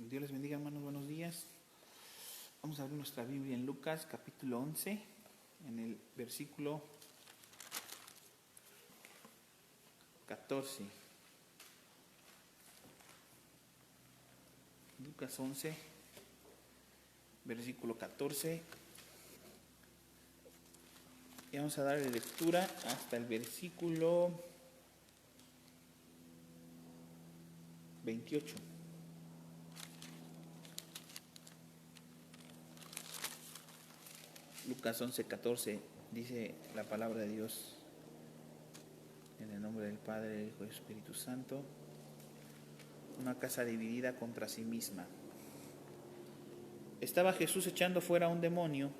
Dios les bendiga, hermanos, buenos días. Vamos a abrir nuestra Biblia en Lucas, capítulo 11, en el versículo 14. Lucas 11, versículo 14. Y vamos a darle lectura hasta el versículo 28. Lucas 11, 14 dice la palabra de Dios: en el nombre del Padre, del Hijo y del Espíritu Santo. Una casa dividida contra sí misma. Estaba Jesús echando fuera a un demonio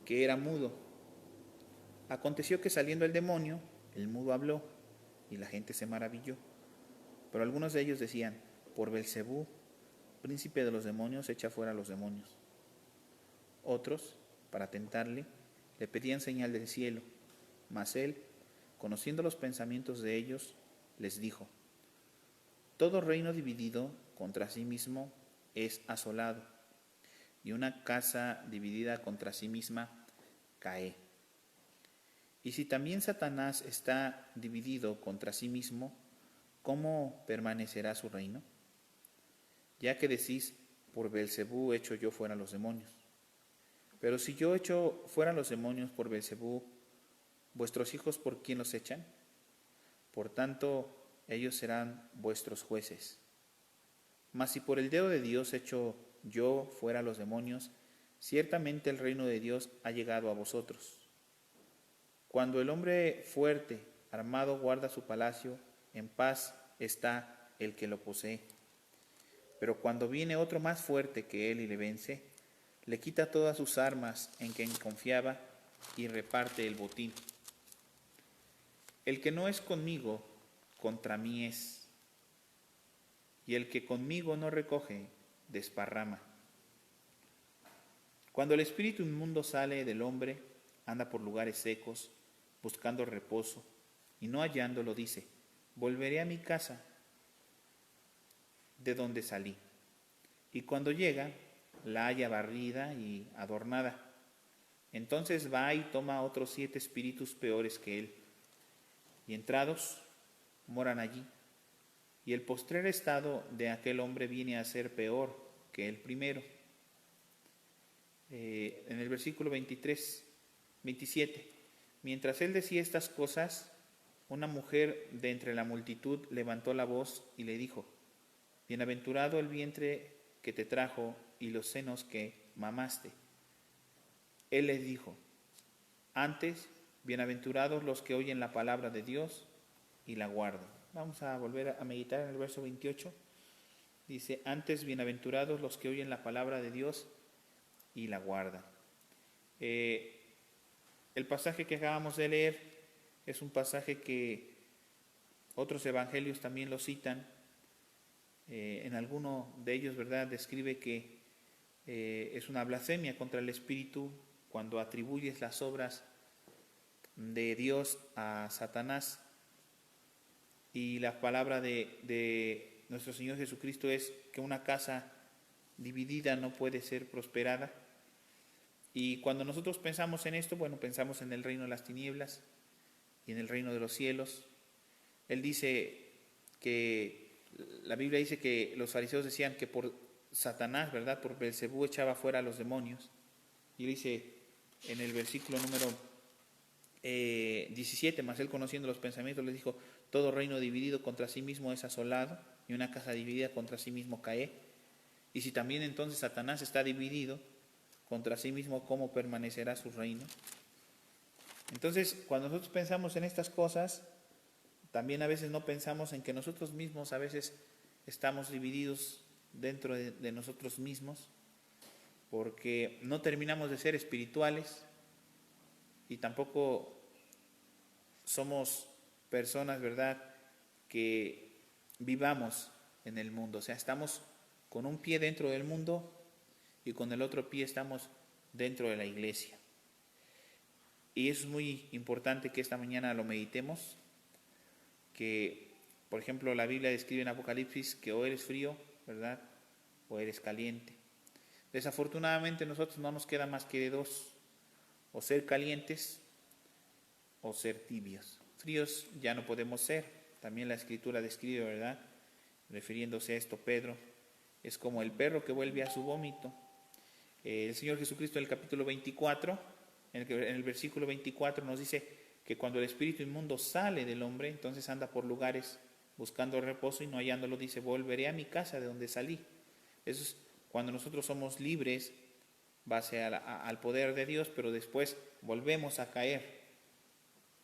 que era mudo. Aconteció que saliendo el demonio, el mudo habló, y la gente se maravilló. Pero algunos de ellos decían: por Belcebú, príncipe de los demonios, echa fuera a los demonios. Otros, para tentarle, le pedían señal del cielo, mas él, conociendo los pensamientos de ellos, les dijo: todo reino dividido contra sí mismo es asolado, y una casa dividida contra sí misma cae. Y si también Satanás está dividido contra sí mismo, ¿cómo permanecerá su reino? Ya que decís: por Belcebú echo yo fuera los demonios. Pero si yo echo fuera los demonios por Belcebú, ¿vuestros hijos por quién los echan? Por tanto, ellos serán vuestros jueces. Mas si por el dedo de Dios echo yo fuera los demonios, ciertamente el reino de Dios ha llegado a vosotros. Cuando el hombre fuerte, armado, guarda su palacio, en paz está el que lo posee. Pero cuando viene otro más fuerte que él y le vence, le quita todas sus armas en que confiaba y reparte el botín. El que no es conmigo, contra mí es, y el que conmigo no recoge, desparrama. Cuando el espíritu inmundo sale del hombre, anda por lugares secos, buscando reposo, y no hallándolo dice: volveré a mi casa de donde salí. Y cuando llega, la halla barrida y adornada. Entonces va y toma otros 7 espíritus peores que él, y entrados, moran allí. Y el postrer estado de aquel hombre viene a ser peor que el primero. En el versículo 27, mientras él decía estas cosas, una mujer de entre la multitud levantó la voz y le dijo: bienaventurado el vientre que te trajo y los senos que mamaste. Él les dijo: antes, bienaventurados los que oyen la palabra de Dios y la guardan. Vamos a volver a meditar en el verso 28. Dice: antes, bienaventurados los que oyen la palabra de Dios y la guardan. El pasaje que acabamos de leer es un pasaje que otros evangelios también lo citan. En alguno de ellos, ¿verdad?, describe que es una blasfemia contra el Espíritu cuando atribuyes las obras de Dios a Satanás. Y la palabra de nuestro Señor Jesucristo es que una casa dividida no puede ser prosperada. Y cuando nosotros pensamos en esto, bueno, pensamos en el reino de las tinieblas y en el reino de los cielos. Él dice que, la Biblia dice que los fariseos decían que por Satanás, ¿verdad?, por Belcebú echaba fuera a los demonios. Y él dice en el versículo número 17, mas él, conociendo los pensamientos, les dijo: todo reino dividido contra sí mismo es asolado, y una casa dividida contra sí mismo cae. Y si también entonces Satanás está dividido contra sí mismo, ¿cómo permanecerá su reino? Entonces, cuando nosotros pensamos en estas cosas, también a veces no pensamos en que nosotros mismos a veces estamos divididos dentro de nosotros mismos, porque no terminamos de ser espirituales y tampoco somos personas, ¿verdad?, que vivamos en el mundo. O sea, estamos con un pie dentro del mundo y con el otro pie estamos dentro de la iglesia. Y eso es muy importante que esta mañana lo meditemos, que, por ejemplo, la Biblia describe en Apocalipsis que o eres frío ¿verdad? O eres caliente. Desafortunadamente nosotros no nos queda más que de dos, o ser calientes o ser tibios. Fríos ya no podemos ser. También la Escritura describe, ¿verdad? Refiriéndose a esto, Pedro, es como el perro que vuelve a su vómito. El Señor Jesucristo en el capítulo 24, en el versículo 24 nos dice que cuando el espíritu inmundo sale del hombre, entonces anda por lugares buscando reposo y no hallándolo, dice, volveré a mi casa de donde salí. Eso es cuando nosotros somos libres, base al poder de Dios, pero después volvemos a caer.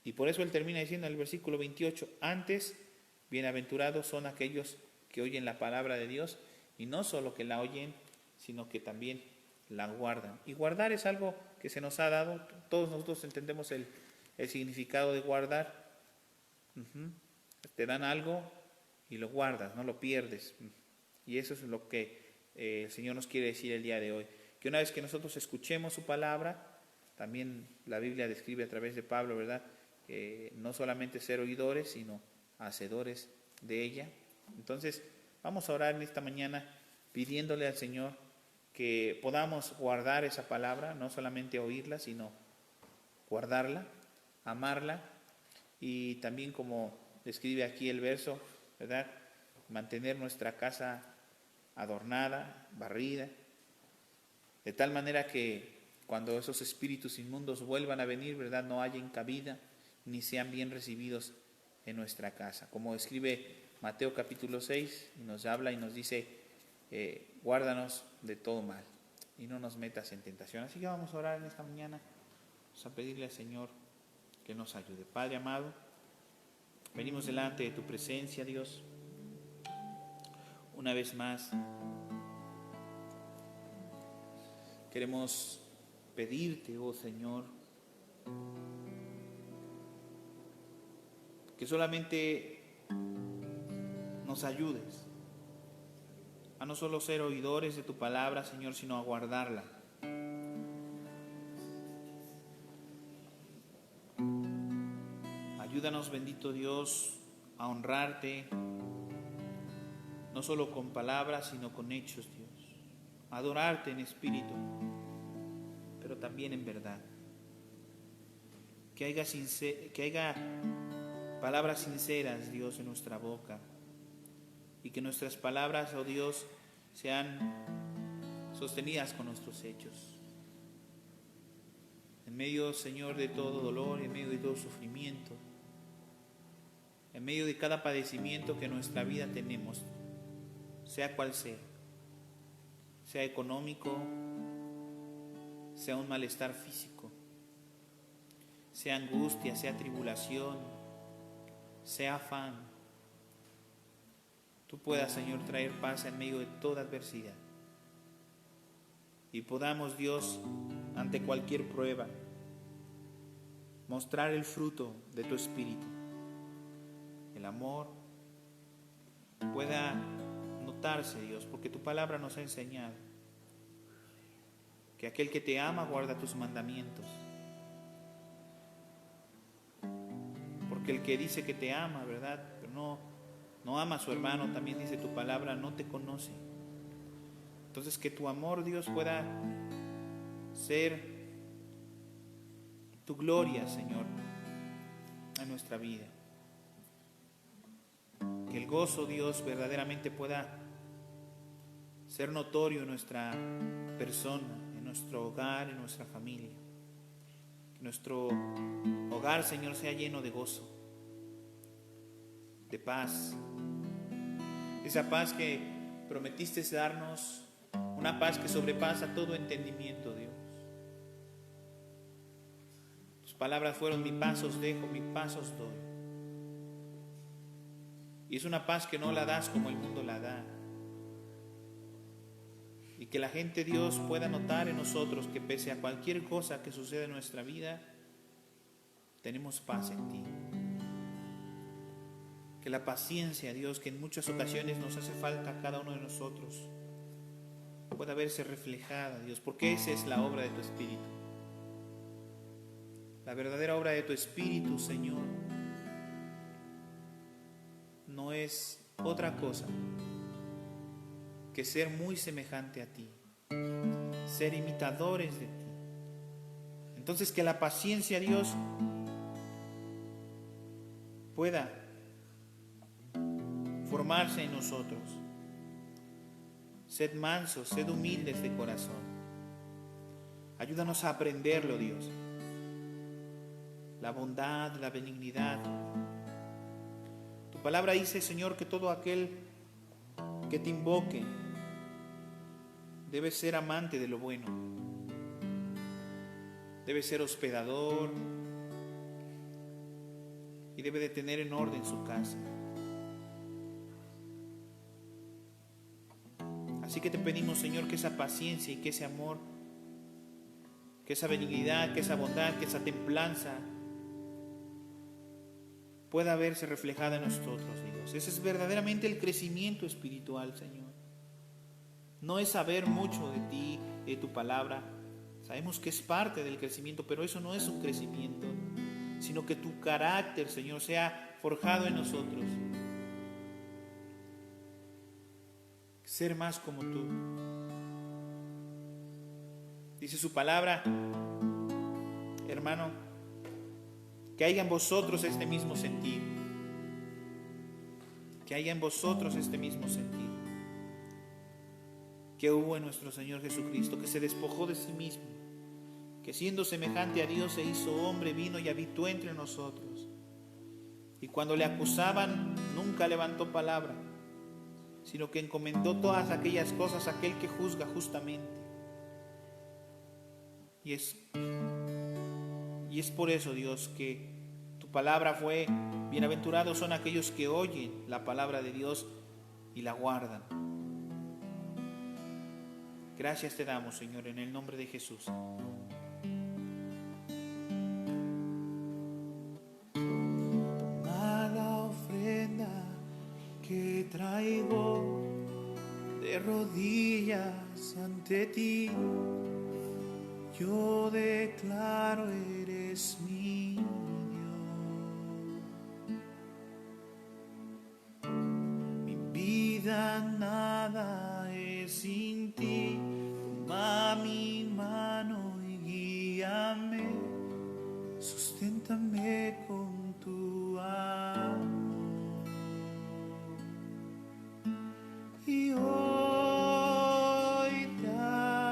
Y por eso él termina diciendo en el versículo 28, antes, bienaventurados son aquellos que oyen la palabra de Dios, y no solo que la oyen, sino que también la guardan. Y guardar es algo que se nos ha dado, todos nosotros entendemos el significado de guardar. Te dan algo y lo guardas, no lo pierdes. Y eso es lo que el Señor nos quiere decir el día de hoy. Que una vez que nosotros escuchemos su palabra, también la Biblia describe a través de Pablo, ¿verdad? No solamente ser oidores, sino hacedores de ella. Entonces, vamos a orar en esta mañana pidiéndole al Señor que podamos guardar esa palabra, no solamente oírla, sino guardarla, amarla, y también, como describe aquí el verso, ¿verdad? Mantener nuestra casa adornada, barrida, de tal manera que cuando esos espíritus inmundos vuelvan a venir, ¿verdad?, no hayan cabida ni sean bien recibidos en nuestra casa. Como escribe Mateo capítulo 6, y nos habla y nos dice, guárdanos de todo mal y no nos metas en tentación. Así que vamos a orar en esta mañana, vamos a pedirle al Señor que nos ayude. Padre amado, venimos delante de tu presencia, Dios, una vez más. Queremos pedirte, oh Señor, que solamente nos ayudes a no solo ser oidores de tu palabra, Señor, sino a guardarla. Ayúdanos, bendito Dios, a honrarte, no solo con palabras, sino con hechos, Dios. A adorarte en espíritu, pero también en verdad. Que haya palabras sinceras, Dios, en nuestra boca, y que nuestras palabras, oh Dios, sean sostenidas con nuestros hechos. En medio, Señor, de todo dolor, en medio de todo sufrimiento, en medio de cada padecimiento que en nuestra vida tenemos, sea cual sea económico, sea un malestar físico, sea angustia, sea tribulación, sea afán, tú puedas, Señor, traer paz en medio de toda adversidad. Y podamos, Dios, ante cualquier prueba, mostrar el fruto de tu Espíritu. El amor pueda notarse, Dios, porque tu palabra nos ha enseñado que aquel que te ama guarda tus mandamientos. Porque el que dice que te ama, ¿verdad?, pero no ama a su hermano, también dice tu palabra, no te conoce. Entonces, que tu amor, Dios, pueda ser tu gloria, Señor, en nuestra vida. Que el gozo, Dios, verdaderamente pueda ser notorio en nuestra persona, en nuestro hogar, en nuestra familia. Que nuestro hogar, Señor, sea lleno de gozo, de paz. Esa paz que prometiste darnos, una paz que sobrepasa todo entendimiento, Dios. Tus palabras fueron: mi paz os dejo, mi paz os doy. Y es una paz que no la das como el mundo la da. Y que la gente, Dios, pueda notar en nosotros que pese a cualquier cosa que suceda en nuestra vida, tenemos paz en ti. Que la paciencia, Dios, que en muchas ocasiones nos hace falta a cada uno de nosotros, pueda verse reflejada, Dios, porque esa es la obra de tu Espíritu. La verdadera obra de tu Espíritu, Señor, no es otra cosa que ser muy semejante a ti, ser imitadores de ti. Entonces que la paciencia, Dios, pueda formarse en nosotros. Sed mansos, sed humildes de corazón. Ayúdanos a aprenderlo, Dios. La bondad, la benignidad. Tu palabra dice, Señor, que todo aquel que te invoque debe ser amante de lo bueno. Debe ser hospedador y debe de tener en orden su casa. Así que te pedimos, Señor, que esa paciencia y que ese amor, que esa benignidad, que esa bondad, que esa templanza pueda verse reflejada en nosotros, Dios. Ese es verdaderamente el crecimiento espiritual, Señor. No es saber mucho de ti, de tu palabra. Sabemos que es parte del crecimiento, pero eso no es un crecimiento, sino que tu carácter, Señor, sea forjado en nosotros. Ser más como tú. Dice su palabra, hermano, que haya en vosotros este mismo sentir. Que haya en vosotros este mismo sentir que hubo en nuestro Señor Jesucristo, que se despojó de sí mismo, que siendo semejante a Dios se hizo hombre, vino y habitó entre nosotros. Y cuando le acusaban, nunca levantó palabra, sino que encomendó todas aquellas cosas a aquel que juzga justamente. Y es por eso, Dios, que tu palabra fue: bienaventurados son aquellos que oyen la palabra de Dios y la guardan. Gracias te damos, Señor, en el nombre de Jesús. Toma la ofrenda que traigo de rodillas ante ti. Yo declaro, eres mi Dios. Mi vida nada es sin ti. Toma mi mano y guíame. Susténtame con tu amor. Y hoy te adoraré.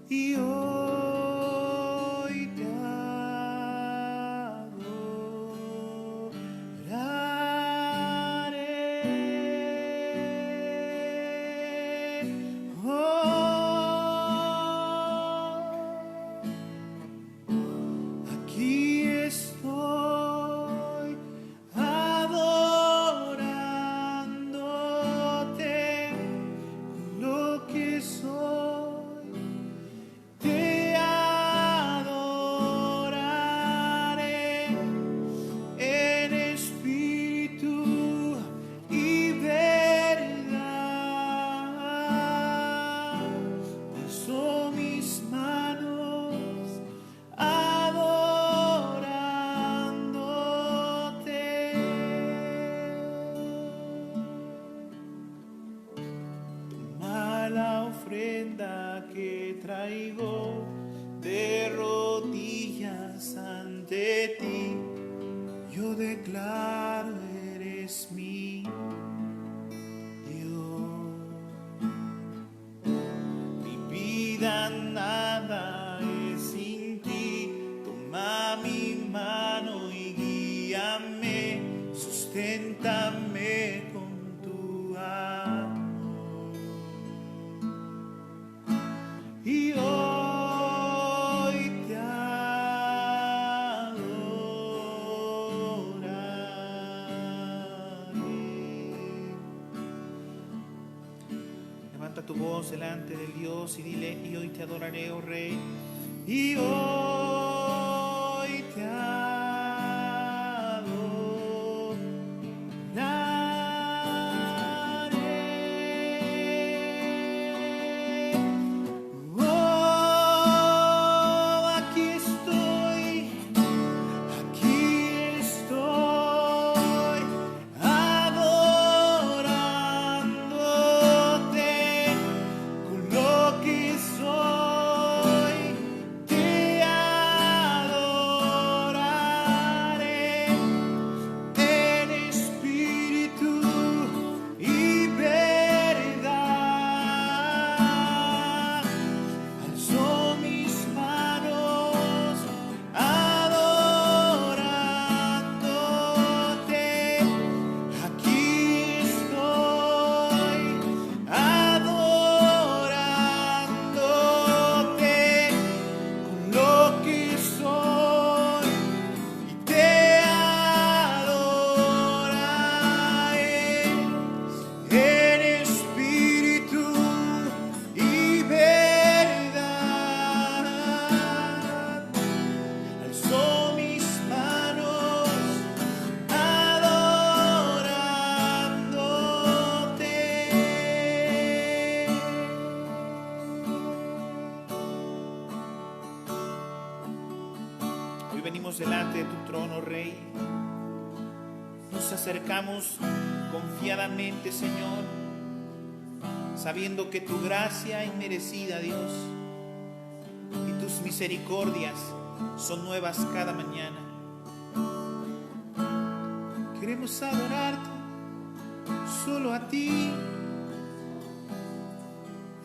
Y hoy te adoraré. Aquí estoy adorándote con lo que soy. Te adoraré en espíritu y verdad. Alzo mis manos adorándote. Toma la ofrenda que traigo de rodillas ante ti. Yo declaro, eres mi Dios. Mi vida nada es sin ti. Toma mi mano y guíame. Susténtame con tu amor. Y hoy te adoraré. Levanta tu voz delante de Dios y dile: y hoy te adoraré, oh Rey. Y hoy te adoraré. venimos delante de tu trono, Rey. Nos acercamos confiadamente, Señor, sabiendo que tu gracia inmerecida, Dios, y tus misericordias son nuevas cada mañana. Queremos adorarte solo a ti.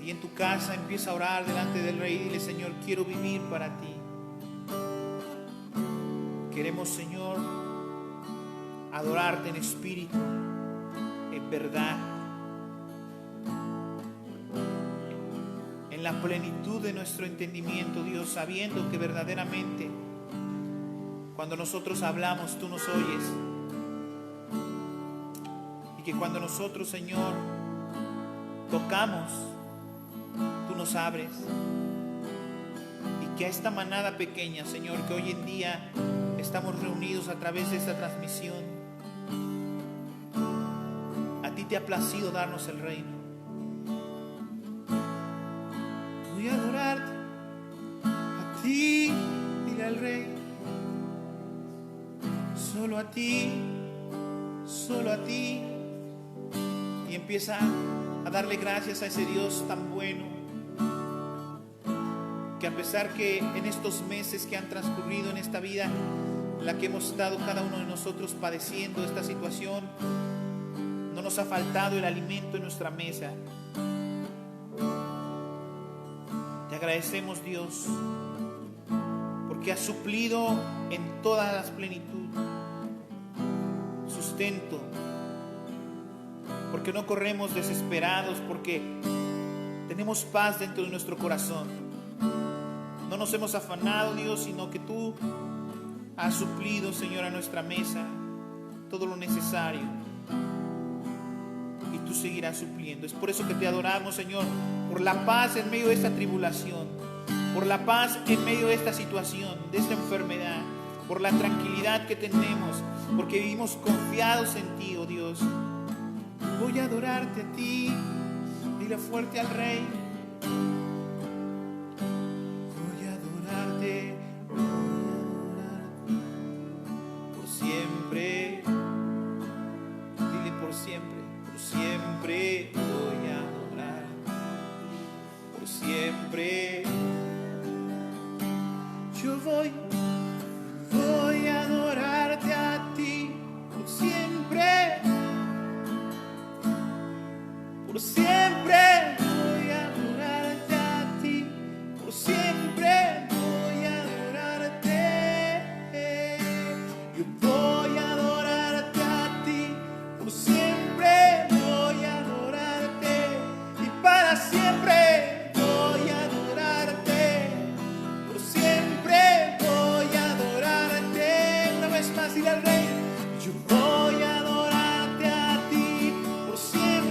Y en tu casa empieza a orar delante del Rey y dile: Señor, quiero vivir para ti. Queremos, Señor, adorarte en espíritu, en verdad, en la plenitud de nuestro entendimiento, Dios, sabiendo que verdaderamente cuando nosotros hablamos, tú nos oyes. Y que cuando nosotros, Señor, tocamos, tú nos abres. Y que a esta manada pequeña, Señor, que hoy en día estamos reunidos a través de esta transmisión, a ti te ha placido darnos el reino. Voy a adorarte a ti, dile al Rey, solo a ti, solo a ti. Y empieza a darle gracias a ese Dios tan bueno, que a pesar que en estos meses que han transcurrido en esta vida, la que hemos estado cada uno de nosotros padeciendo esta situación, no nos ha faltado el alimento en nuestra mesa. Te agradecemos, Dios, porque has suplido en todas las plenitud sustento, porque no corremos desesperados, porque tenemos paz dentro de nuestro corazón. No nos hemos afanado, Dios, sino que tú has suplido, Señor, a nuestra mesa todo lo necesario, y tú seguirás supliendo. Es por eso que te adoramos, Señor, por la paz en medio de esta tribulación, por la paz en medio de esta situación, de esta enfermedad, por la tranquilidad que tenemos, porque vivimos confiados en ti, oh Dios. Voy a adorarte a ti, dile fuerte al Rey. Voy a adorarte por siempre. Dile por siempre voy a adorar, por siempre. Yo voy a adorarte a ti por siempre. Por siempre voy a adorarte a ti, por siempre voy a adorarte. Yo voy a adorarte a ti, por siempre voy a adorarte, y para siempre voy a adorarte, por siempre voy a adorarte. Una vez más, dile al Rey: yo voy a adorarte a ti, por siempre.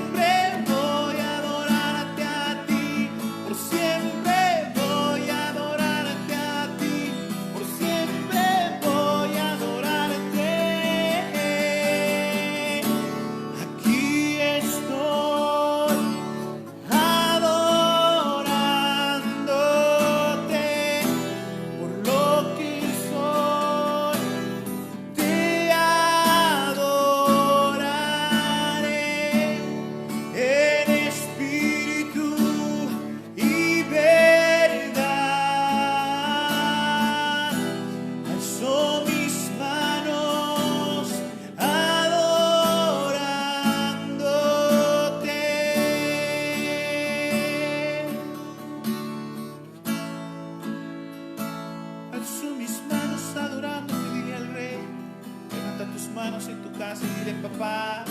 Papá,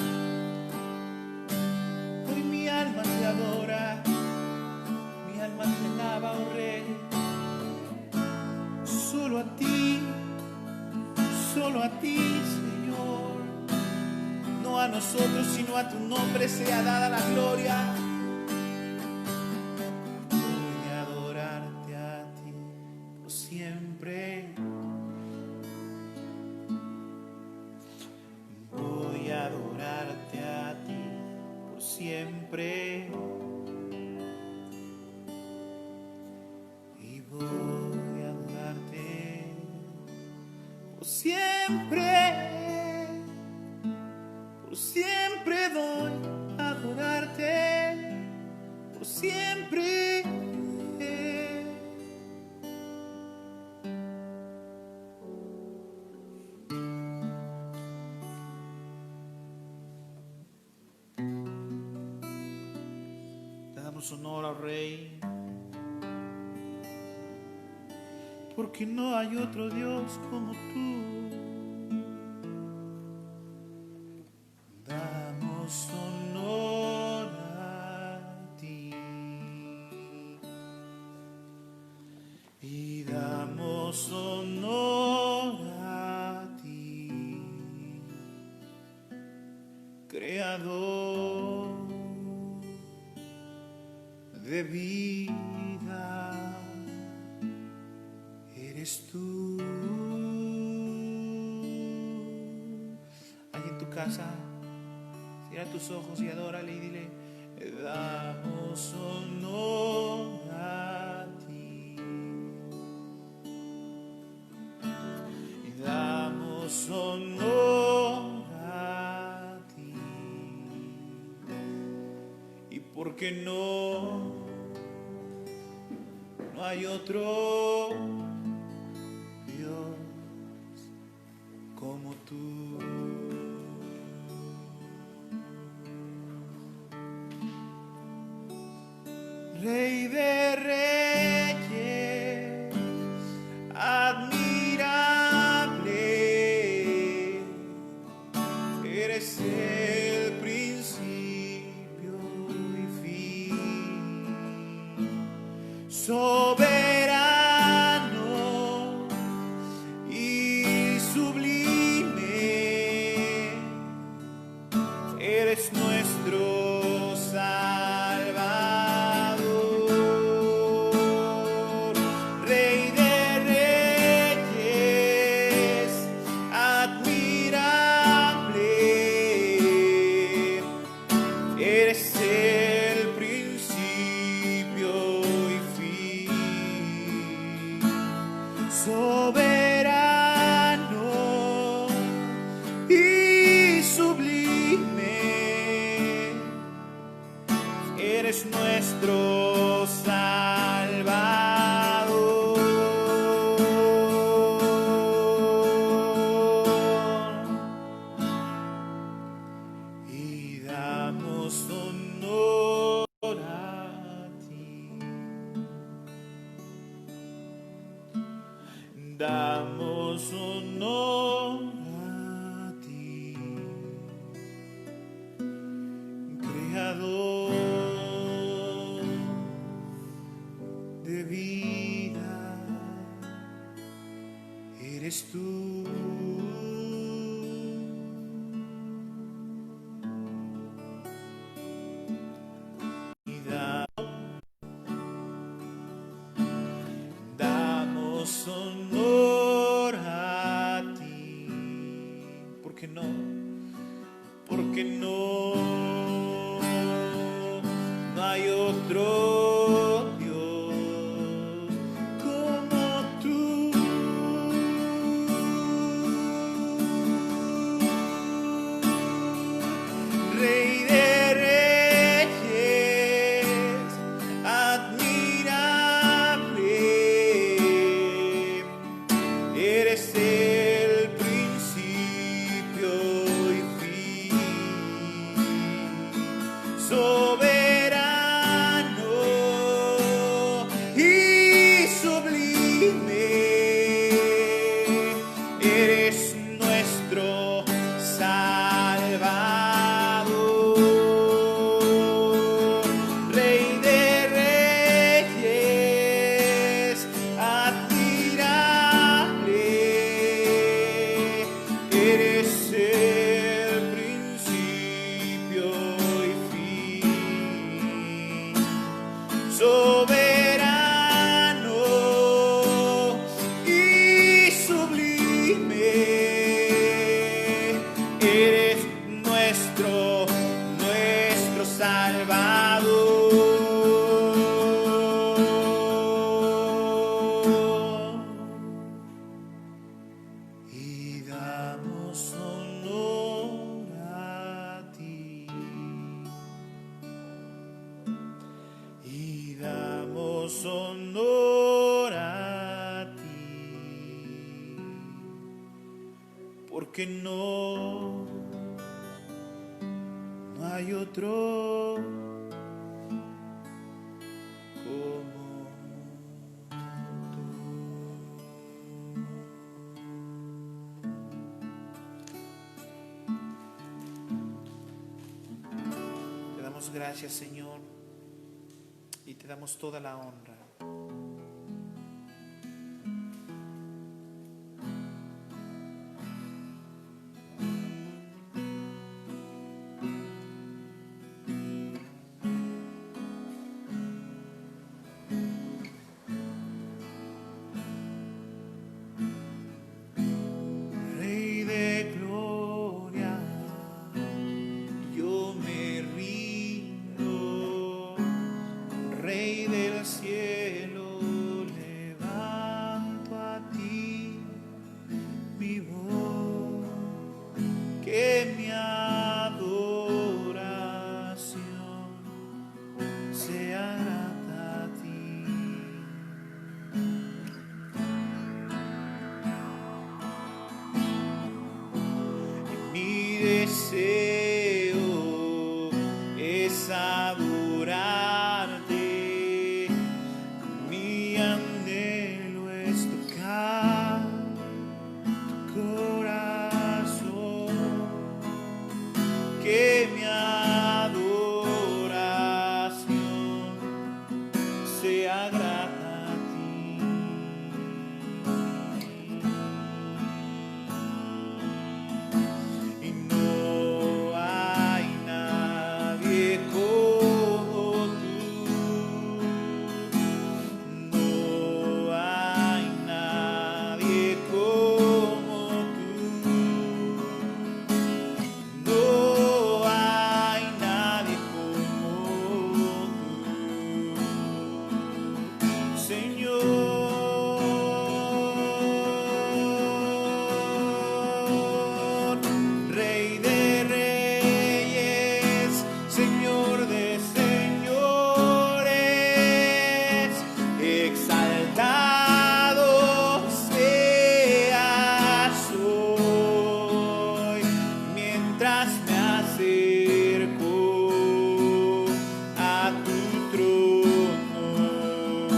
hoy mi alma te adora, mi alma te alaba, oh Rey. Solo a ti, Señor, no a nosotros, sino a tu nombre sea dada la gloria. Voy a adorarte a ti por siempre. Voy a adorarte a ti por siempre. Y voy a adorarte siempre voy a adorarte, por siempre. Te damos honor al Rey, porque no hay otro Dios como tú. Damos honor a ti y damos honor a ti, Creador de vida, eres tú. Ahí en tu casa, cierra tus ojos y adórale y dile: damos honor a ti y damos honor a ti, y porque no hay otro Dios como tú. Rey de reyes, admirable, eres el principio y fin, soberano y sublime, eres nuestro Salvador. Rey de reyes, admirable, eres el principio y fin, soberano y sublime, eres nuestro Salvador. Y damos honor a ti, damos honor a ti, Creador de vida, eres tú. Y damos honor a ti, porque no hay otro Dios como tú. Rey de reyes, admirable, eres el principio y fin, soberano y sublime, eres nuestro Salvador. Rey de reyes, admirable, eres el principio y fin, porque no hay otro como tú. Te damos gracias, Señor, y te damos toda la honra. Rey de gloria, yo me rindo. Rey del cielo, levanto a ti mi voz, que mi adoración sea grata a ti. Y mi deseo es adorarte, mi anhelo es tocar tu corazón, que mi adoración sea grata a ti. Y no hay nadie como tú, no hay nadie como tú, no hay nadie como tú, Señor. Rey de reyes, Señor de señores, exaltado seas hoy, mientras me acerco a tu trono.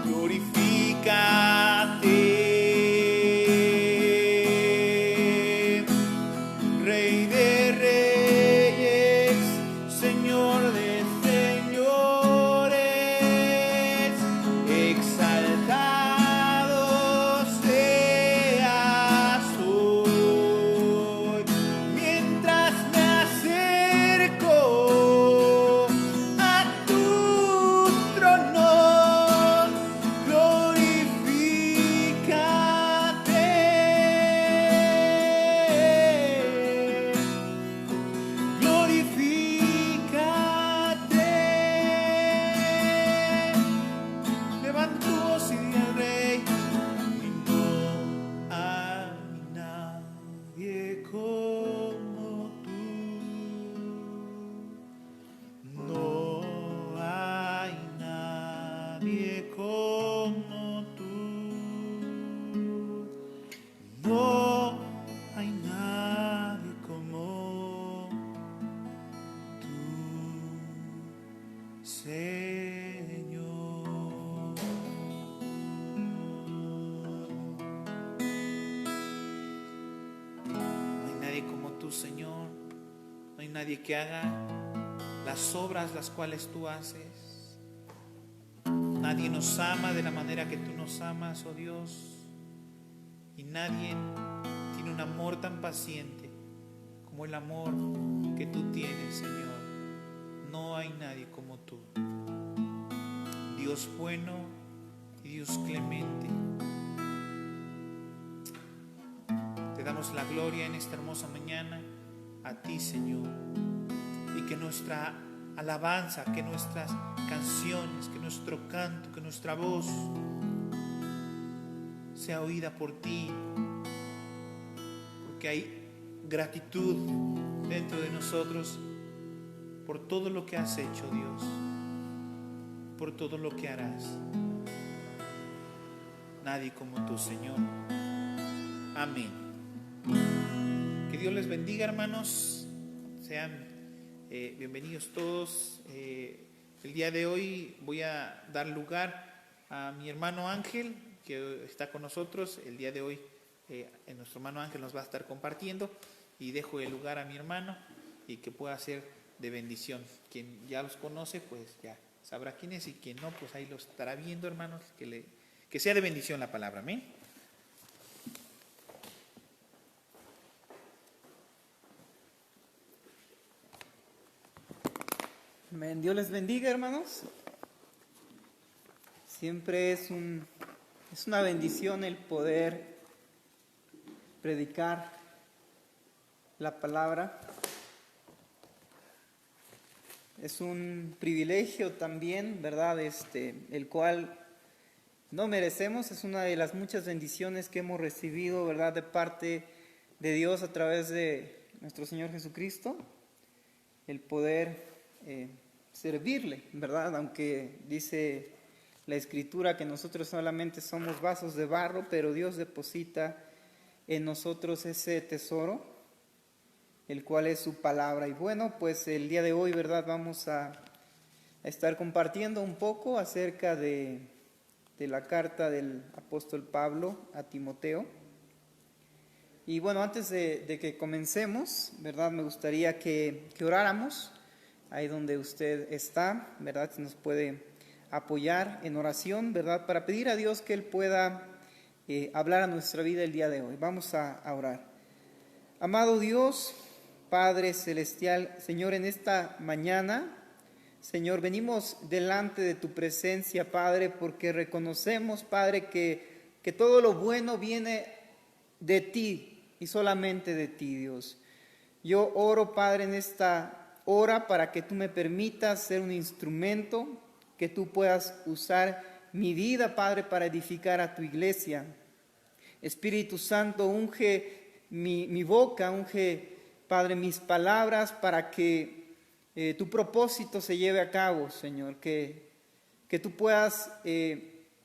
Glorifícate, Rey de reyes, Señor de señores, exaltado seas hoy, mientras me acerco a tu trono. Glorifícate, levanta tu voz y di al Rey. Y no hay nadie como tú, no hay nadie como tú, no hay nadie como tú, Señor. No hay nadie como tú, Señor. No hay nadie que haga las obras las cuales tú haces. Nadie nos ama de la manera que tú nos amas, oh Dios. Y nadie tiene un amor tan paciente como el amor que tú tienes, Señor. No hay nadie como tú. Dios bueno y Dios clemente. Te damos la gloria en esta hermosa mañana a ti, Señor. Y que nuestra alabanza, que nuestras canciones, que nuestro canto, que nuestra voz sea oída por ti, porque hay gratitud dentro de nosotros por todo lo que has hecho, Dios, por todo lo que harás. Nadie como tú, Señor. Amén. Que Dios les bendiga, hermanos. Sean bienvenidos todos. El día de hoy voy a dar lugar a mi hermano Ángel, que está con nosotros. El día de hoy nuestro hermano Ángel nos va a estar compartiendo, y dejo el lugar a mi hermano y que pueda ser de bendición. Quien ya los conoce, pues ya sabrá quién es, y quien no, pues ahí lo estará viendo, hermanos. Que sea de bendición la palabra. Amén. Amén. Dios les bendiga, hermanos. Siempre es una bendición el poder predicar la palabra. Es un privilegio también, ¿verdad? El cual no merecemos. Es una de las muchas bendiciones que hemos recibido, ¿verdad?, de parte de Dios a través de nuestro Señor Jesucristo. El poder servirle, ¿verdad? Aunque dice la Escritura que nosotros solamente somos vasos de barro, pero Dios deposita en nosotros ese tesoro, el cual es su palabra. Y bueno, pues el día de hoy, ¿verdad?, vamos a estar compartiendo un poco acerca de la carta del apóstol Pablo a Timoteo. Y bueno, antes de que comencemos, ¿verdad?, me gustaría que oráramos. Ahí donde usted está, ¿verdad?, se nos puede apoyar en oración, ¿verdad?, para pedir a Dios que Él pueda hablar a nuestra vida el día de hoy. Vamos a orar. Amado Dios, Padre Celestial, Señor, en esta mañana, Señor, venimos delante de tu presencia, Padre, porque reconocemos, Padre, que todo lo bueno viene de ti y solamente de ti, Dios. Yo oro, Padre, en esta hora para que tú me permitas ser un instrumento, que tú puedas usar mi vida, Padre, para edificar a tu iglesia. Espíritu Santo, unge mi boca, unge, Padre, mis palabras, para que tu propósito se lleve a cabo, Señor. Que tú puedas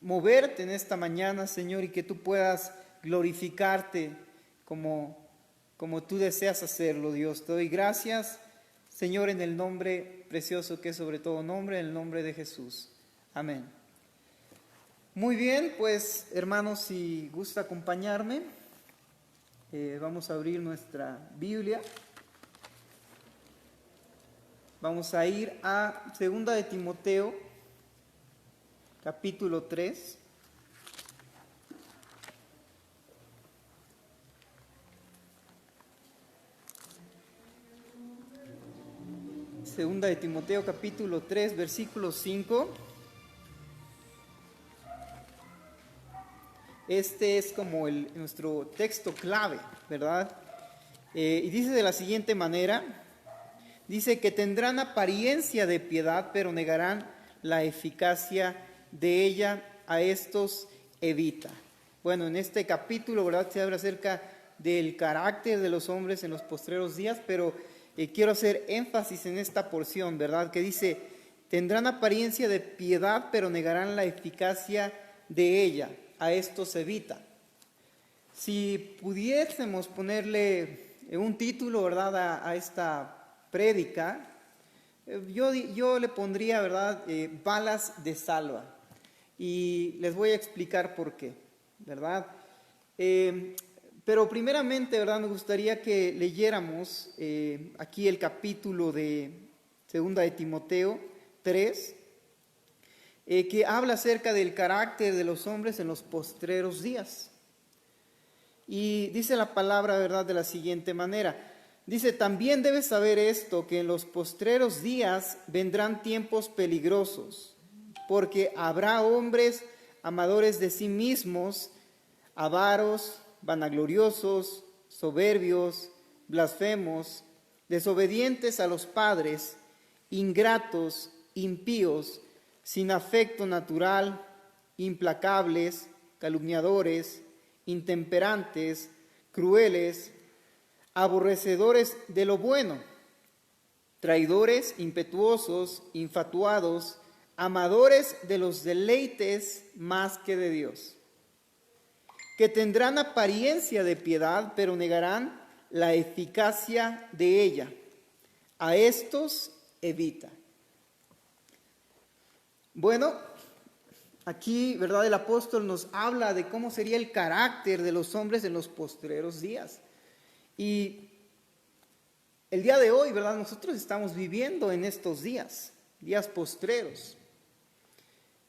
moverte en esta mañana, Señor, y que tú puedas glorificarte como tú deseas hacerlo, Dios. Te doy gracias, Señor, en el nombre precioso que es sobre todo nombre, en el nombre de Jesús. Amén. Muy bien, pues hermanos, si gusta acompañarme, vamos a abrir nuestra Biblia. Vamos a ir a 2 de Timoteo, capítulo 3. Segunda de Timoteo, capítulo 3, versículo 5. Este es como nuestro texto clave, ¿verdad? Y dice de la siguiente manera, dice que tendrán apariencia de piedad, pero negarán la eficacia de ella, a estos evita. Bueno, en este capítulo, ¿verdad?, se habla acerca del carácter de los hombres en los postreros días, pero quiero hacer énfasis en esta porción, ¿verdad?, que dice, tendrán apariencia de piedad, pero negarán la eficacia de ella, a estos evita. Si pudiésemos ponerle un título, ¿verdad?, a esta prédica, yo le pondría, ¿verdad?, balas de salva. Y les voy a explicar por qué, ¿verdad? Pero primeramente, ¿verdad?, me gustaría que leyéramos aquí el capítulo de 2 de Timoteo 3, que habla acerca del carácter de los hombres en los postreros días. Y dice la palabra, ¿verdad?, de la siguiente manera. Dice, también debes saber esto, que en los postreros días vendrán tiempos peligrosos, porque habrá hombres amadores de sí mismos, avaros, vanagloriosos, soberbios, blasfemos, desobedientes a los padres, ingratos, impíos, sin afecto natural, implacables, calumniadores, intemperantes, crueles, aborrecedores de lo bueno, traidores, impetuosos, infatuados, amadores de los deleites más que de Dios, que tendrán apariencia de piedad, pero negarán la eficacia de ella. A estos evita. Bueno, aquí, ¿verdad? El apóstol nos habla de cómo sería el carácter de los hombres en los postreros días. Y el día de hoy, ¿verdad? Nosotros estamos viviendo en estos días postreros.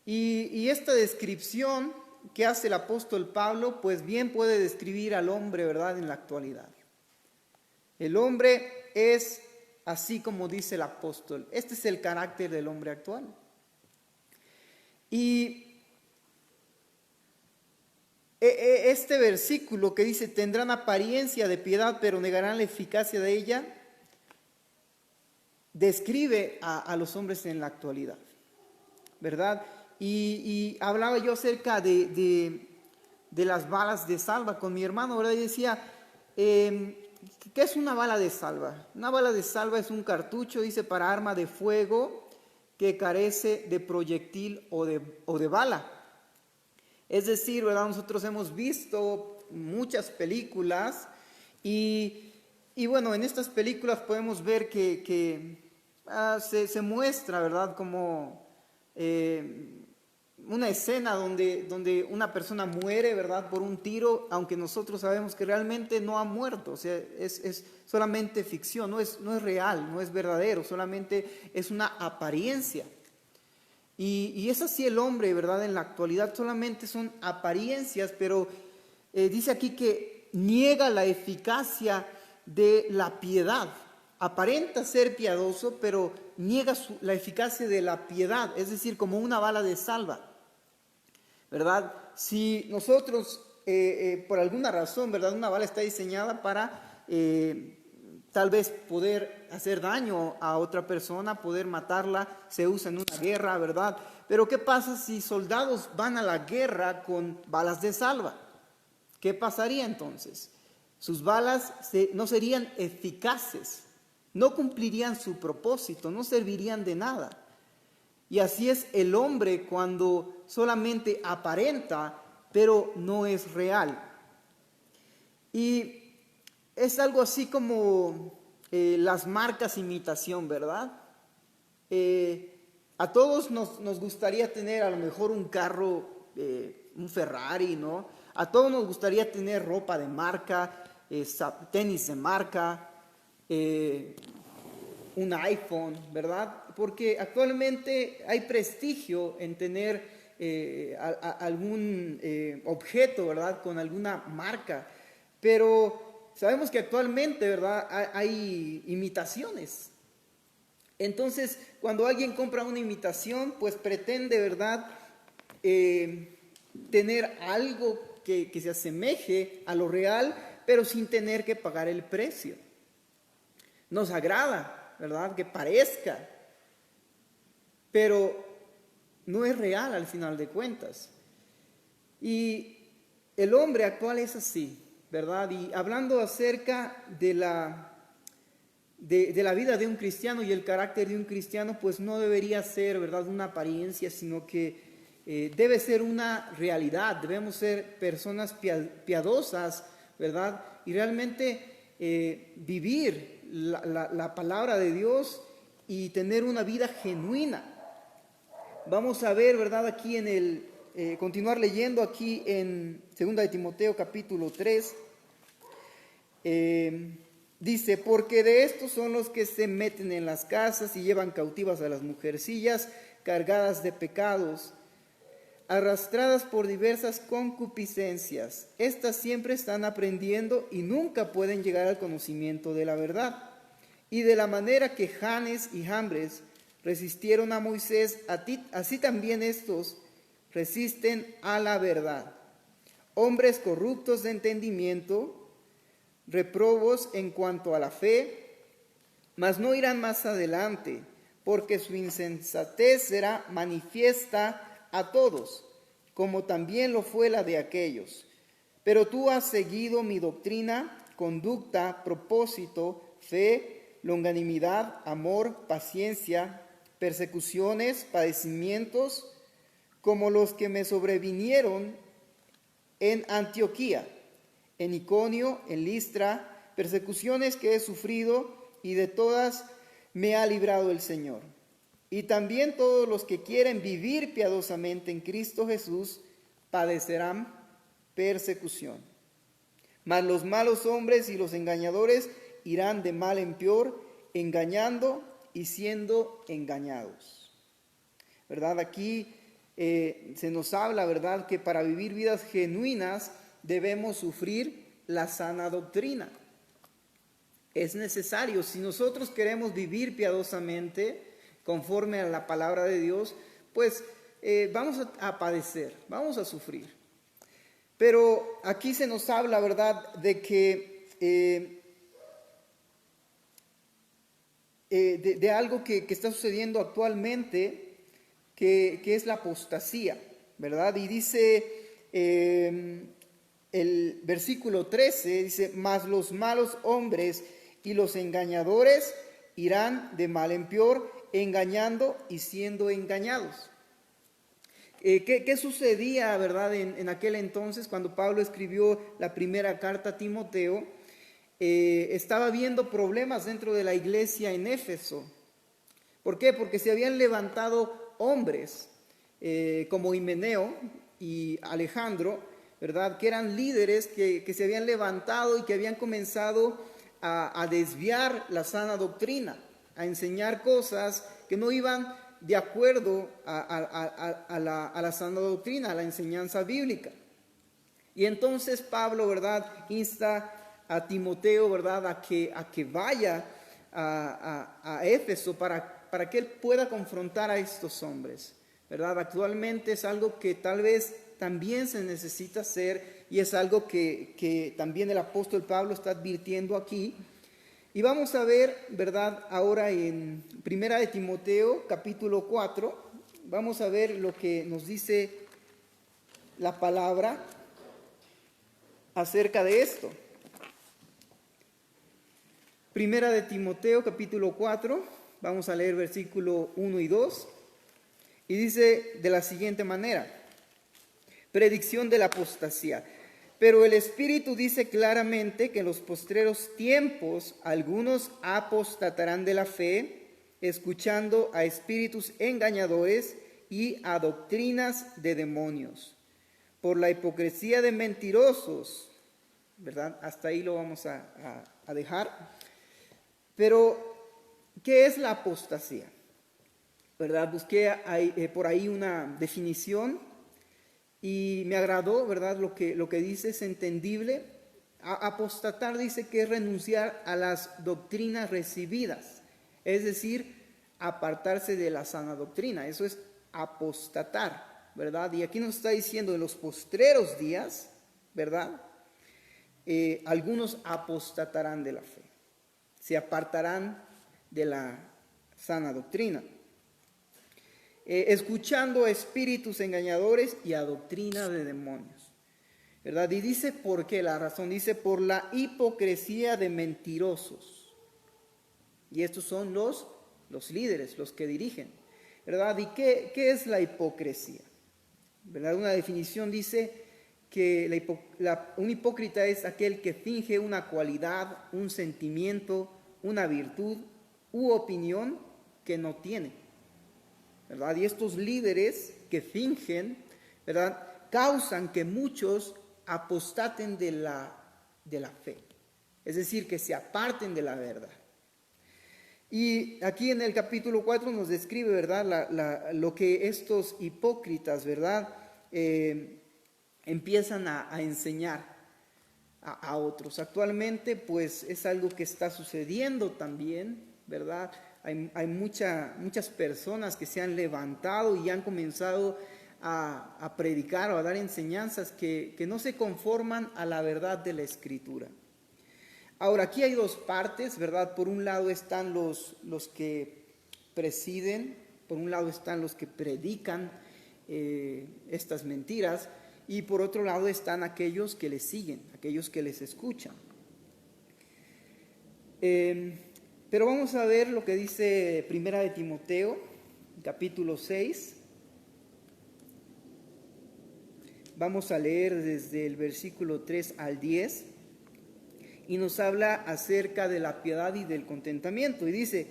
Y esta descripción que hace el apóstol Pablo, pues bien puede describir al hombre, ¿verdad?, en la actualidad. El hombre es así como dice el apóstol. Este es el carácter del hombre actual. Y este versículo que dice, tendrán apariencia de piedad, pero negarán la eficacia de ella, describe a los hombres en la actualidad, ¿verdad? Y hablaba yo acerca de las balas de salva con mi hermano, ¿verdad? Y decía, ¿qué es una bala de salva? Una bala de salva es un cartucho, dice, para arma de fuego que carece de proyectil o de bala. Es decir, ¿verdad? Nosotros hemos visto muchas películas y bueno, en estas películas podemos ver que se muestra, ¿verdad?, como una escena donde una persona muere, ¿verdad?, por un tiro, aunque nosotros sabemos que realmente no ha muerto. O sea, es solamente ficción, no es real, no es verdadero, solamente es una apariencia. Y es así el hombre, ¿verdad?, en la actualidad solamente son apariencias, pero dice aquí que niega la eficacia de la piedad. Aparenta ser piadoso, pero niega la eficacia de la piedad, es decir, como una bala de salva, ¿verdad? Si nosotros, por alguna razón, ¿verdad?, una bala está diseñada para tal vez poder hacer daño a otra persona, poder matarla, se usa en una guerra, ¿verdad? Pero ¿qué pasa si soldados van a la guerra con balas de salva? ¿Qué pasaría entonces? Sus balas no serían eficaces, no cumplirían su propósito, no servirían de nada. Y así es el hombre cuando solamente aparenta, pero no es real. Y es algo así como las marcas imitación, ¿verdad? A todos nos gustaría tener a lo mejor un carro, un Ferrari, ¿no? A todos nos gustaría tener ropa de marca, tenis de marca, un iPhone, ¿verdad? Porque actualmente hay prestigio en tener algún objeto, ¿verdad?, con alguna marca. Pero sabemos que actualmente, ¿verdad?, hay imitaciones. Entonces, cuando alguien compra una imitación, pues pretende, ¿verdad?, tener algo que se asemeje a lo real, pero sin tener que pagar el precio. Nos agrada, ¿verdad?, que parezca, pero no es real al final de cuentas. Y el hombre actual es así, ¿verdad? Y hablando acerca de la vida de un cristiano y el carácter de un cristiano, pues no debería ser, ¿verdad?, una apariencia, sino que debe ser una realidad. Debemos ser personas piadosas, ¿verdad? Y realmente vivir la palabra de Dios y tener una vida genuina. Vamos a ver, ¿verdad?, aquí continuar leyendo aquí en 2 de Timoteo capítulo 3. Dice, porque de estos son los que se meten en las casas y llevan cautivas a las mujercillas cargadas de pecados, arrastradas por diversas concupiscencias. Estas siempre están aprendiendo y nunca pueden llegar al conocimiento de la verdad. Y de la manera que Janes y Jambres resistieron a Moisés, así también estos resisten a la verdad. Hombres corruptos de entendimiento, reprobos en cuanto a la fe, mas no irán más adelante, porque su insensatez será manifiesta a todos, como también lo fue la de aquellos. Pero tú has seguido mi doctrina, conducta, propósito, fe, longanimidad, amor, paciencia, persecuciones, padecimientos, como los que me sobrevinieron en Antioquía, en Iconio, en Listra, persecuciones que he sufrido, y de todas me ha librado el Señor. Y también todos los que quieren vivir piadosamente en Cristo Jesús padecerán persecución. Mas los malos hombres y los engañadores irán de mal en peor, engañando y siendo engañados. ¿Verdad? Aquí se nos habla, ¿verdad?, que para vivir vidas genuinas debemos sufrir la sana doctrina. Es necesario, si nosotros queremos vivir piadosamente conforme a la palabra de Dios, pues vamos a padecer, vamos a sufrir. Pero aquí se nos habla, ¿verdad?, de que de algo que está sucediendo actualmente, que es la apostasía, ¿verdad? Y dice el versículo 13, dice, mas los malos hombres y los engañadores irán de mal en peor, engañando y siendo engañados. ¿Qué sucedía, verdad, en aquel entonces cuando Pablo escribió la primera carta a Timoteo? Estaba habiendo problemas dentro de la iglesia en Éfeso. ¿Por qué? Porque se habían levantado hombres como Himeneo y Alejandro, ¿verdad?, que eran líderes que se habían levantado y que habían comenzado a desviar la sana doctrina, a enseñar cosas que no iban de acuerdo a la sana doctrina, a la enseñanza bíblica. Y entonces Pablo, ¿verdad?, insta a Timoteo, ¿verdad?, a que vaya a Éfeso para que él pueda confrontar a estos hombres, ¿verdad? Actualmente es algo que tal vez también se necesita hacer, y es algo que también el apóstol Pablo está advirtiendo aquí. Y vamos a ver, ¿verdad?, ahora en Primera de Timoteo, capítulo 4, vamos a ver lo que nos dice la palabra acerca de esto. Primera de Timoteo, capítulo 4, vamos a leer versículo 1 y 2, y dice de la siguiente manera: predicción de la apostasía. Pero el Espíritu dice claramente que en los postreros tiempos algunos apostatarán de la fe, escuchando a espíritus engañadores y a doctrinas de demonios, por la hipocresía de mentirosos, ¿verdad? Hasta ahí lo vamos a dejar. Pero, ¿qué es la apostasía? ¿Verdad? Busqué por ahí una definición y me agradó, ¿verdad? Lo que dice es entendible. Apostatar dice que es renunciar a las doctrinas recibidas, es decir, apartarse de la sana doctrina. Eso es apostatar, ¿verdad? Y aquí nos está diciendo en los postreros días, ¿verdad? Algunos apostatarán de la fe, se apartarán de la sana doctrina, escuchando a espíritus engañadores y a doctrina de demonios, ¿verdad? Y dice por qué, la razón, dice por la hipocresía de mentirosos. Y estos son los líderes, los que dirigen, ¿verdad? ¿Y qué es la hipocresía? ¿Verdad? Una definición dice que un hipócrita es aquel que finge una cualidad, un sentimiento, una virtud u opinión que no tiene, ¿verdad? Y estos líderes que fingen, ¿verdad?, causan que muchos apostaten de la fe, es decir, que se aparten de la verdad. Y aquí en el capítulo 4 nos describe, ¿verdad?, lo que estos hipócritas, ¿verdad?, empiezan a enseñar a otros. Actualmente, pues, es algo que está sucediendo también, ¿verdad? Hay muchas personas que se han levantado y han comenzado a predicar o a dar enseñanzas que no se conforman a la verdad de la Escritura. Ahora, aquí hay dos partes, ¿verdad? Por un lado están los que presiden, por un lado están los que predican estas mentiras, y por otro lado están aquellos que les siguen, aquellos que les escuchan. Pero vamos a ver lo que dice Primera de Timoteo, capítulo 6, vamos a leer desde el versículo 3 al 10 y nos habla acerca de la piedad y del contentamiento. Y dice,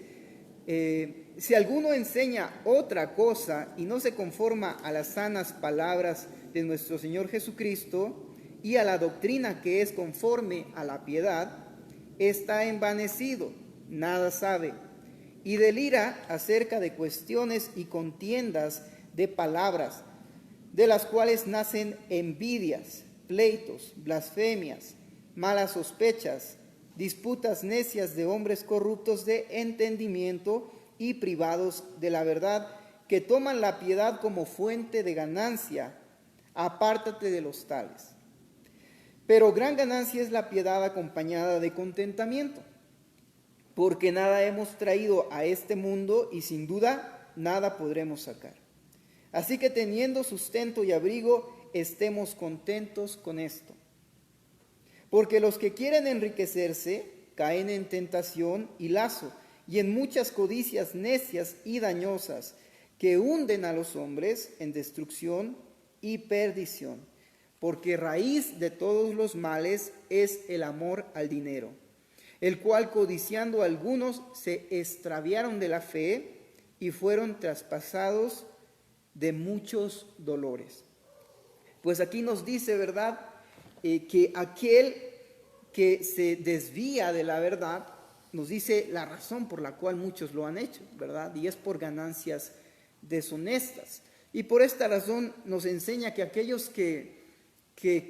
si alguno enseña otra cosa y no se conforma a las sanas palabras de nuestro Señor Jesucristo y a la doctrina que es conforme a la piedad, está envanecido, nada sabe, y delira acerca de cuestiones y contiendas de palabras, de las cuales nacen envidias, pleitos, blasfemias, malas sospechas, disputas necias de hombres corruptos de entendimiento y privados de la verdad, que toman la piedad como fuente de ganancia. Apártate de los tales. Pero gran ganancia es la piedad acompañada de contentamiento, porque nada hemos traído a este mundo y sin duda nada podremos sacar. Así que teniendo sustento y abrigo, estemos contentos con esto. Porque los que quieren enriquecerse caen en tentación y lazo, y en muchas codicias necias y dañosas, que hunden a los hombres en destrucción y perdición. Porque raíz de todos los males es el amor al dinero, el cual codiciando algunos se extraviaron de la fe y fueron traspasados de muchos dolores. Pues aquí nos dice, ¿verdad?, que aquel que se desvía de la verdad, nos dice la razón por la cual muchos lo han hecho, ¿verdad? Y es por ganancias deshonestas. Y por esta razón nos enseña que aquellos que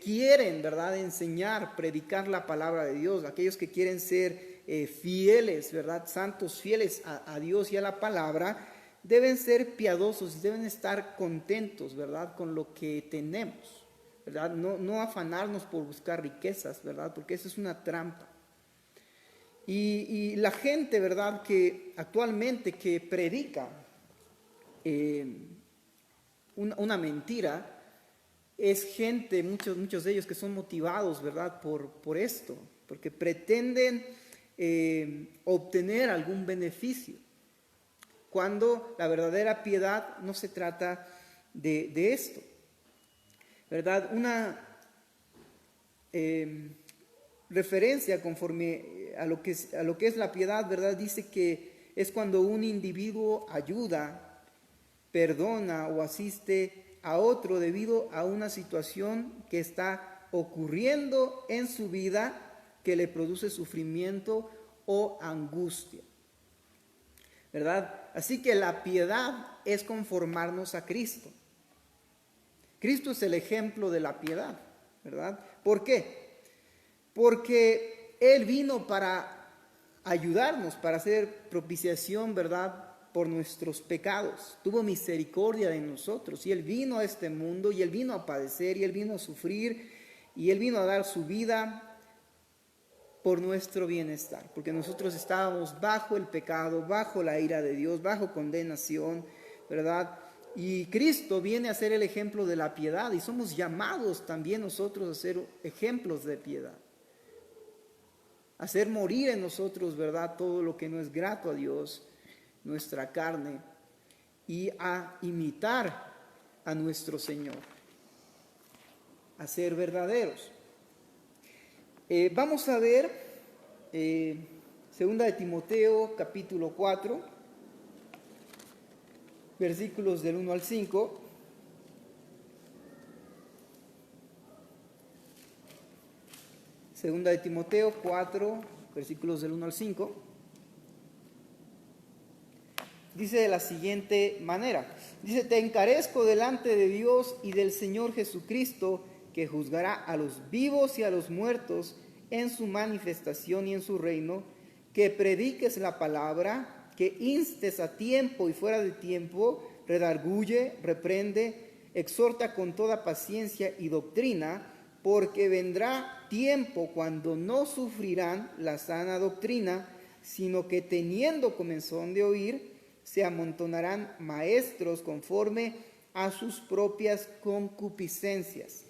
quieren, ¿verdad?, enseñar, predicar la palabra de Dios, aquellos que quieren ser fieles, ¿verdad?, santos, fieles a Dios y a la palabra, deben ser piadosos, deben estar contentos, ¿verdad?, con lo que tenemos, ¿verdad? No afanarnos por buscar riquezas, ¿verdad?, porque eso es una trampa. Y la gente, ¿verdad?, que actualmente que predica una mentira, es gente, muchos de ellos que son motivados, ¿verdad?, por esto, porque pretenden obtener algún beneficio, cuando la verdadera piedad no se trata de esto, ¿verdad? Una referencia conforme a lo que es la piedad, ¿verdad?, dice que es cuando un individuo ayuda, perdona o asiste a otro debido a una situación que está ocurriendo en su vida que le produce sufrimiento o angustia, ¿verdad? Así que la piedad es conformarnos a Cristo. Cristo es el ejemplo de la piedad, ¿verdad? ¿Por qué? Porque Él vino para ayudarnos, para hacer propiciación, ¿verdad?, por nuestros pecados. Tuvo misericordia de nosotros y Él vino a este mundo y Él vino a padecer y Él vino a sufrir y Él vino a dar su vida por nuestro bienestar, porque nosotros estábamos bajo el pecado, bajo la ira de Dios, bajo condenación, ¿verdad? Y Cristo viene a ser el ejemplo de la piedad y somos llamados también nosotros a ser ejemplos de piedad, a hacer morir en nosotros, ¿verdad?, todo lo que no es grato a Dios, nuestra carne, y a imitar a nuestro Señor, a ser verdaderos. Vamos a ver segunda de Timoteo capítulo 4, versículos del 1 al 5. Segunda de Timoteo 4, versículos del 1 al 5. Dice de la siguiente manera, dice: te encarezco delante de Dios y del Señor Jesucristo, que juzgará a los vivos y a los muertos en su manifestación y en su reino, que prediques la palabra, que instes a tiempo y fuera de tiempo, redarguye, reprende, exhorta con toda paciencia y doctrina, porque vendrá tiempo cuando no sufrirán la sana doctrina, sino que teniendo comezón de oír, se amontonarán maestros conforme a sus propias concupiscencias,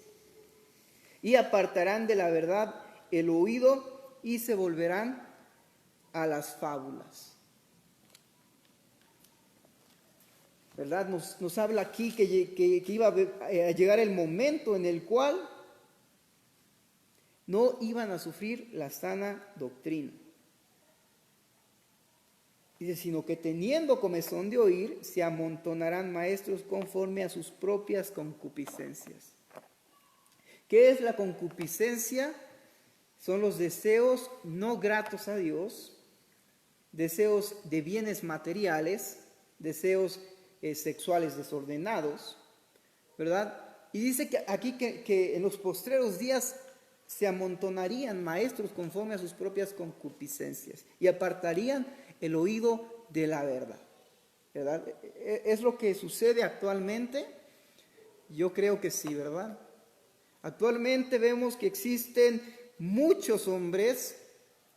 y apartarán de la verdad el oído y se volverán a las fábulas. ¿verdad? Nos habla aquí que iba a llegar el momento en el cual no iban a sufrir la sana doctrina. Dice, sino que teniendo comezón de oír, se amontonarán maestros conforme a sus propias concupiscencias. ¿Qué es la concupiscencia? Son los deseos no gratos a Dios, deseos de bienes materiales, deseos sexuales desordenados, ¿verdad? Y dice que aquí que en los postreros días se amontonarían maestros conforme a sus propias concupiscencias y apartarían el oído de la verdad, ¿verdad? ¿Es lo que sucede actualmente? Yo creo que sí, ¿verdad? Actualmente vemos que existen muchos hombres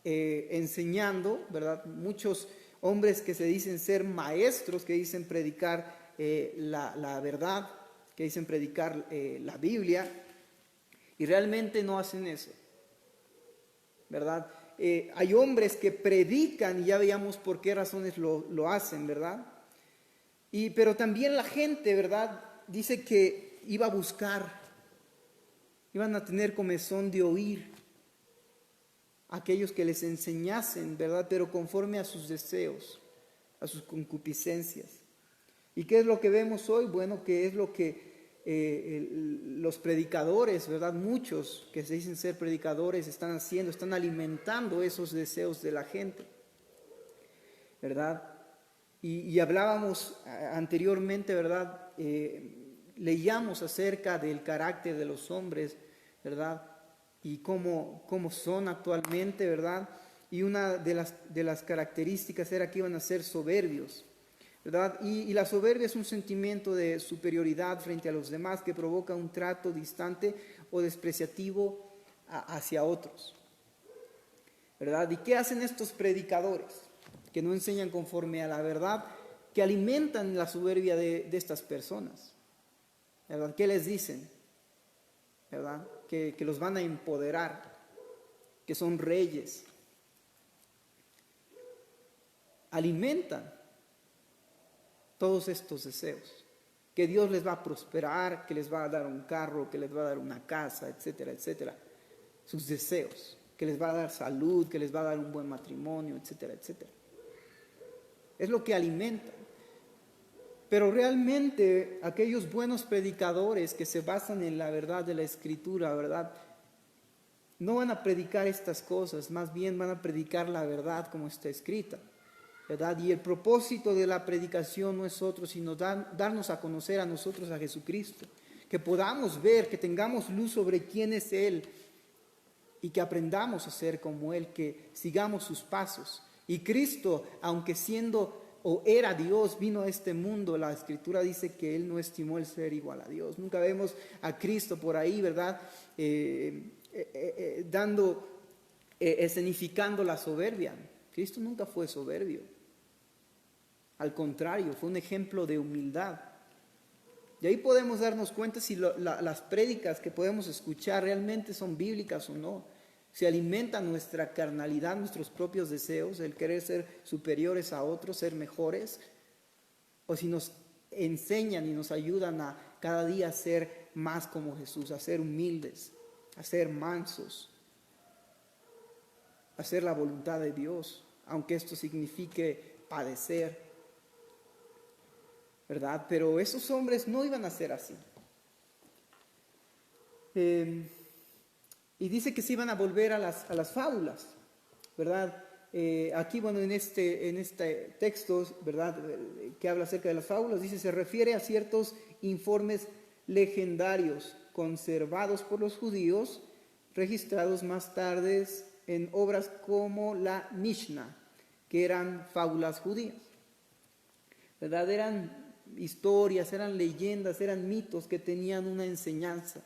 enseñando, ¿verdad? Muchos hombres que se dicen ser maestros, que dicen predicar la verdad, que dicen predicar la Biblia, y realmente no hacen eso, ¿verdad? Hay hombres que predican y ya veíamos por qué razones lo hacen, ¿verdad? Pero también la gente, ¿verdad? Dice que iba a buscar, iban a tener comezón de oír a aquellos que les enseñasen, ¿verdad? Pero conforme a sus deseos, a sus concupiscencias. ¿Y qué es lo que vemos hoy? Bueno, que es lo que los predicadores, ¿verdad? Muchos que se dicen ser predicadores están haciendo, están alimentando esos deseos de la gente, ¿verdad? Y hablábamos anteriormente, ¿verdad? Leíamos acerca del carácter de los hombres, ¿verdad? Y cómo son actualmente, ¿verdad? Y una de las características era que iban a ser soberbios, ¿verdad? Y la soberbia es un sentimiento de superioridad frente a los demás que provoca un trato distante o despreciativo hacia otros, ¿verdad? ¿Y qué hacen estos predicadores que no enseñan conforme a la verdad, que alimentan la soberbia de estas personas? ¿Verdad? ¿Qué les dicen? ¿Verdad? Que los van a empoderar, que son reyes. Alimentan todos estos deseos, que Dios les va a prosperar, que les va a dar un carro, que les va a dar una casa, etcétera, etcétera. Sus deseos, que les va a dar salud, que les va a dar un buen matrimonio, etcétera, etcétera. Es lo que alimentan. Pero realmente aquellos buenos predicadores que se basan en la verdad de la Escritura, ¿verdad? No van a predicar estas cosas, más bien van a predicar la verdad como está escrita, ¿verdad? Y el propósito de la predicación no es otro, sino darnos a conocer a nosotros a Jesucristo, que podamos ver, que tengamos luz sobre quién es Él y que aprendamos a ser como Él, que sigamos sus pasos. Y Cristo, aunque siendo o era Dios, vino a este mundo, la Escritura dice que Él no estimó el ser igual a Dios. Nunca vemos a Cristo por ahí, ¿verdad? Escenificando la soberbia. Cristo nunca fue soberbio. Al contrario, fue un ejemplo de humildad. Y ahí podemos darnos cuenta si las prédicas que podemos escuchar realmente son bíblicas o no. Si alimentan nuestra carnalidad, nuestros propios deseos, el querer ser superiores a otros, ser mejores, o si nos enseñan y nos ayudan a cada día a ser más como Jesús, a ser humildes, a ser mansos, a hacer la voluntad de Dios, aunque esto signifique padecer, ¿verdad? Pero esos hombres no iban a ser así. Y dice que se iban a volver a las fábulas, ¿verdad? Aquí, bueno, en este texto, ¿verdad?, que habla acerca de las fábulas, dice, se refiere a ciertos informes legendarios conservados por los judíos, registrados más tarde en obras como la Mishnah, que eran fábulas judías, ¿verdad? Eran historias, eran leyendas, eran mitos que tenían una enseñanza,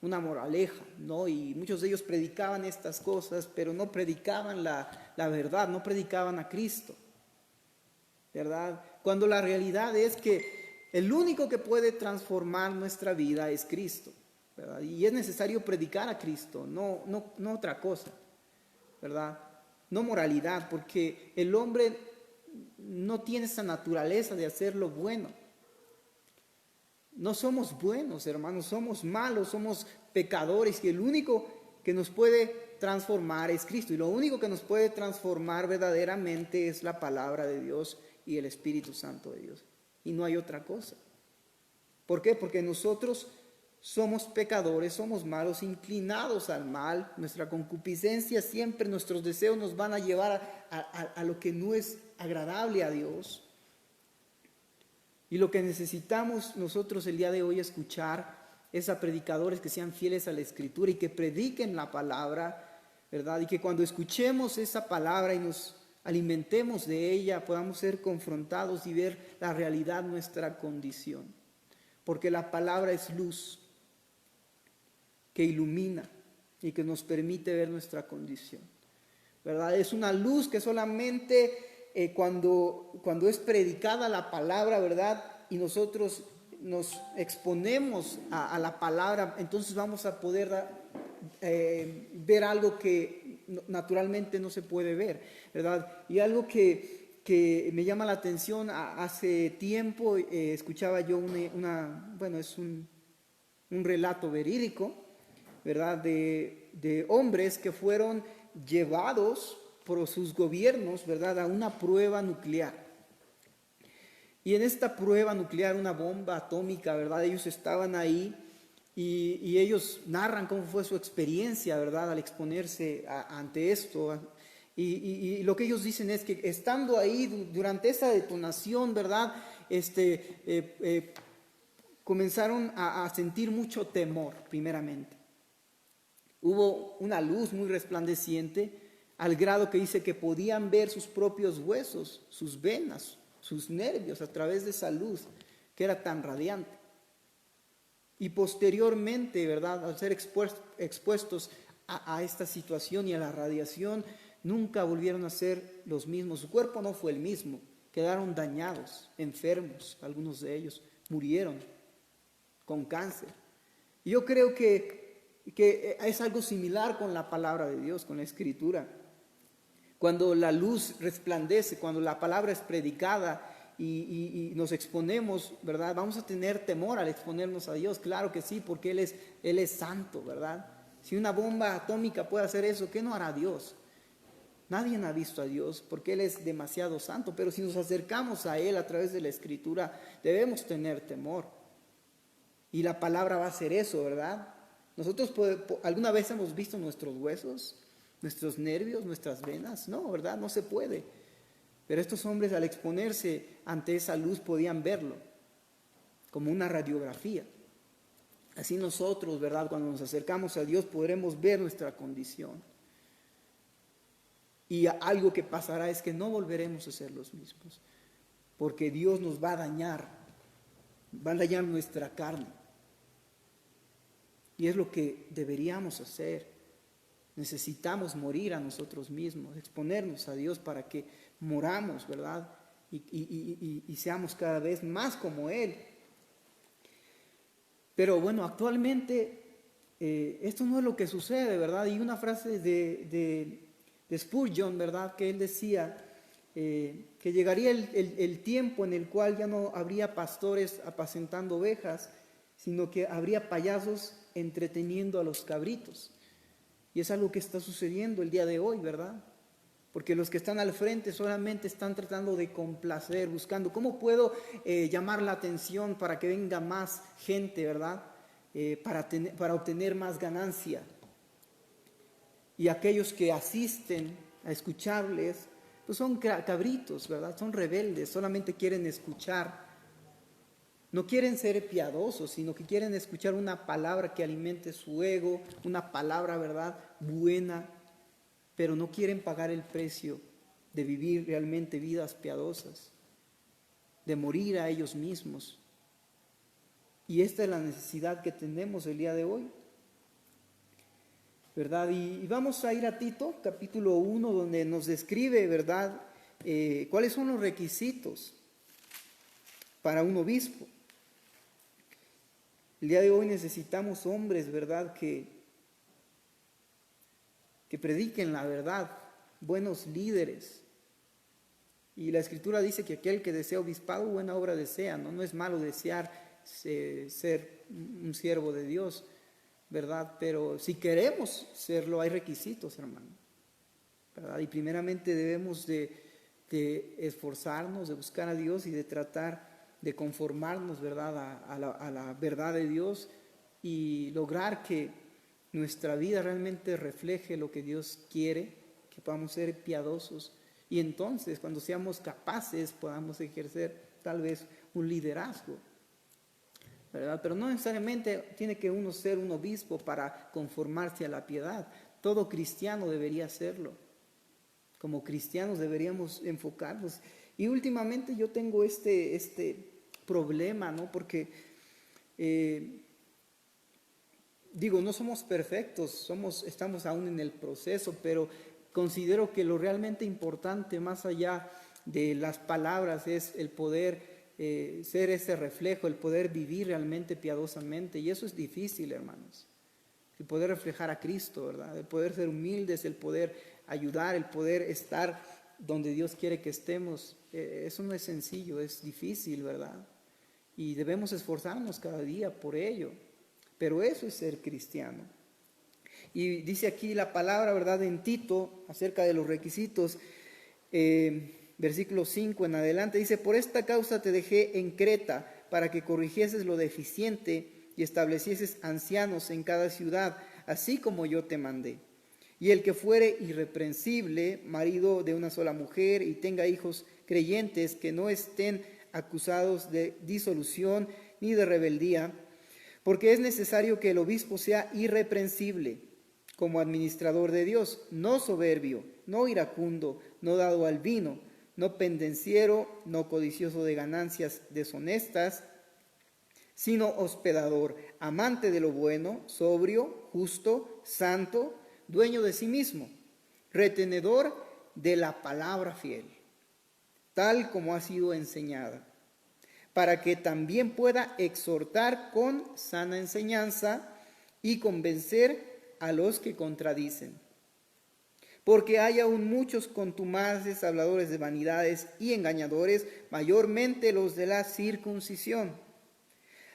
una moraleja, ¿no? Y muchos de ellos predicaban estas cosas, pero no predicaban la verdad, no predicaban a Cristo, ¿verdad? Cuando la realidad es que el único que puede transformar nuestra vida es Cristo, ¿verdad? Y es necesario predicar a Cristo, no otra cosa, ¿verdad? No moralidad, porque el hombre no tiene esa naturaleza de hacer lo bueno, No somos buenos, hermanos, somos malos, somos pecadores, y el único que nos puede transformar es Cristo. Y lo único que nos puede transformar verdaderamente es la palabra de Dios y el Espíritu Santo de Dios. Y no hay otra cosa. ¿Por qué? Porque nosotros somos pecadores, somos malos, inclinados al mal. Nuestra concupiscencia siempre, nuestros deseos nos van a llevar a lo que no es agradable a Dios. Y lo que necesitamos nosotros el día de hoy escuchar es a predicadores que sean fieles a la Escritura y que prediquen la palabra, ¿verdad? Y que cuando escuchemos esa palabra y nos alimentemos de ella, podamos ser confrontados y ver la realidad de nuestra condición. Porque la palabra es luz que ilumina y que nos permite ver nuestra condición, ¿verdad? Es una luz que solamente cuando es predicada la palabra, ¿verdad? Y nosotros nos exponemos a la palabra, entonces vamos a poder ver algo que naturalmente no se puede ver, ¿verdad? Y algo que me llama la atención, hace tiempo escuchaba yo es un relato verídico, ¿verdad? De hombres que fueron llevados por sus gobiernos, ¿verdad?, a una prueba nuclear. Y en esta prueba nuclear, una bomba atómica, ¿verdad?, ellos estaban ahí y ellos narran cómo fue su experiencia, ¿verdad?, al exponerse ante esto. Y lo que ellos dicen es que estando ahí durante esa detonación, ¿verdad?, comenzaron a sentir mucho temor, primeramente. Hubo una luz muy resplandeciente, al grado que dice que podían ver sus propios huesos, sus venas, sus nervios a través de esa luz que era tan radiante. Y posteriormente, ¿verdad?, al ser expuestos a esta situación y a la radiación, nunca volvieron a ser los mismos. Su cuerpo no fue el mismo, quedaron dañados, enfermos, algunos de ellos murieron con cáncer. Y yo creo que es algo similar con la palabra de Dios, con la Escritura. Cuando la luz resplandece, cuando la palabra es predicada y nos exponemos, ¿verdad?, vamos a tener temor al exponernos a Dios. Claro que sí, porque Él es santo, ¿verdad? Si una bomba atómica puede hacer eso, ¿qué no hará Dios? Nadie ha visto a Dios porque Él es demasiado santo, pero si nos acercamos a Él a través de la Escritura, debemos tener temor. Y la palabra va a hacer eso, ¿verdad? Nosotros alguna vez hemos visto nuestros huesos, nuestros nervios, nuestras venas. No, ¿verdad? No se puede. Pero estos hombres, al exponerse ante esa luz, podían verlo como una radiografía. Así nosotros, ¿verdad?, cuando nos acercamos a Dios, podremos ver nuestra condición. Y algo que pasará es que no volveremos a ser los mismos, porque Dios nos va a dañar nuestra carne. Y es lo que deberíamos hacer. Necesitamos morir a nosotros mismos, exponernos a Dios para que moramos, ¿verdad? Y seamos cada vez más como Él. Pero bueno, actualmente esto no es lo que sucede, ¿verdad? Y una frase de Spurgeon, ¿verdad?, que él decía que llegaría el tiempo en el cual ya no habría pastores apacentando ovejas, sino que habría payasos entreteniendo a los cabritos. Y es algo que está sucediendo el día de hoy, ¿verdad? Porque los que están al frente solamente están tratando de complacer, buscando cómo puedo llamar la atención para que venga más gente, ¿verdad? Para obtener más ganancia. Y aquellos que asisten a escucharles, pues son cabritos, ¿verdad? Son rebeldes, solamente quieren escuchar. No quieren ser piadosos, sino que quieren escuchar una palabra que alimente su ego, una palabra, ¿verdad?, buena, pero no quieren pagar el precio de vivir realmente vidas piadosas, de morir a ellos mismos. Y esta es la necesidad que tenemos el día de hoy, ¿verdad? Y vamos a ir a Tito, capítulo 1, donde nos describe, ¿verdad?, cuáles son los requisitos para un obispo. El día de hoy necesitamos hombres, ¿verdad?, que prediquen la verdad, buenos líderes. Y la Escritura dice que aquel que desea obispado, buena obra desea, ¿no? No es malo desear ser un siervo de Dios, ¿verdad? Pero si queremos serlo, hay requisitos, hermano, ¿verdad? Y primeramente debemos de esforzarnos, de buscar a Dios y de tratar de conformarnos, ¿verdad?, a la verdad de Dios y lograr que nuestra vida realmente refleje lo que Dios quiere, que podamos ser piadosos y entonces cuando seamos capaces podamos ejercer tal vez un liderazgo, ¿verdad? Pero no necesariamente tiene que uno ser un obispo para conformarse a la piedad. Todo cristiano debería serlo. Como cristianos deberíamos enfocarnos. Y últimamente yo tengo este problema, ¿no? Porque, digo, no somos perfectos, estamos aún en el proceso, pero considero que lo realmente importante, más allá de las palabras, es el poder ser ese reflejo, el poder vivir realmente piadosamente. Y eso es difícil, hermanos. El poder reflejar a Cristo, ¿verdad? El poder ser humildes, el poder ayudar, el poder estar donde Dios quiere que estemos. Eso no es sencillo, es difícil, ¿verdad? Y debemos esforzarnos cada día por ello. Pero eso es ser cristiano. Y dice aquí la palabra, ¿verdad?, en Tito, acerca de los requisitos, versículo 5 en adelante, dice: por esta causa te dejé en Creta, para que corrigieses lo deficiente y establecieses ancianos en cada ciudad, así como yo te mandé. Y el que fuere irreprensible, marido de una sola mujer, y tenga hijos creyentes que no estén acusados de disolución ni de rebeldía, porque es necesario que el obispo sea irreprensible como administrador de Dios, no soberbio, no iracundo, no dado al vino, no pendenciero, no codicioso de ganancias deshonestas, sino hospedador, amante de lo bueno, sobrio, justo, santo, dueño de sí mismo, retenedor de la palabra fiel, tal como ha sido enseñada, para que también pueda exhortar con sana enseñanza y convencer a los que contradicen. Porque hay aún muchos contumaces, habladores de vanidades y engañadores, mayormente los de la circuncisión,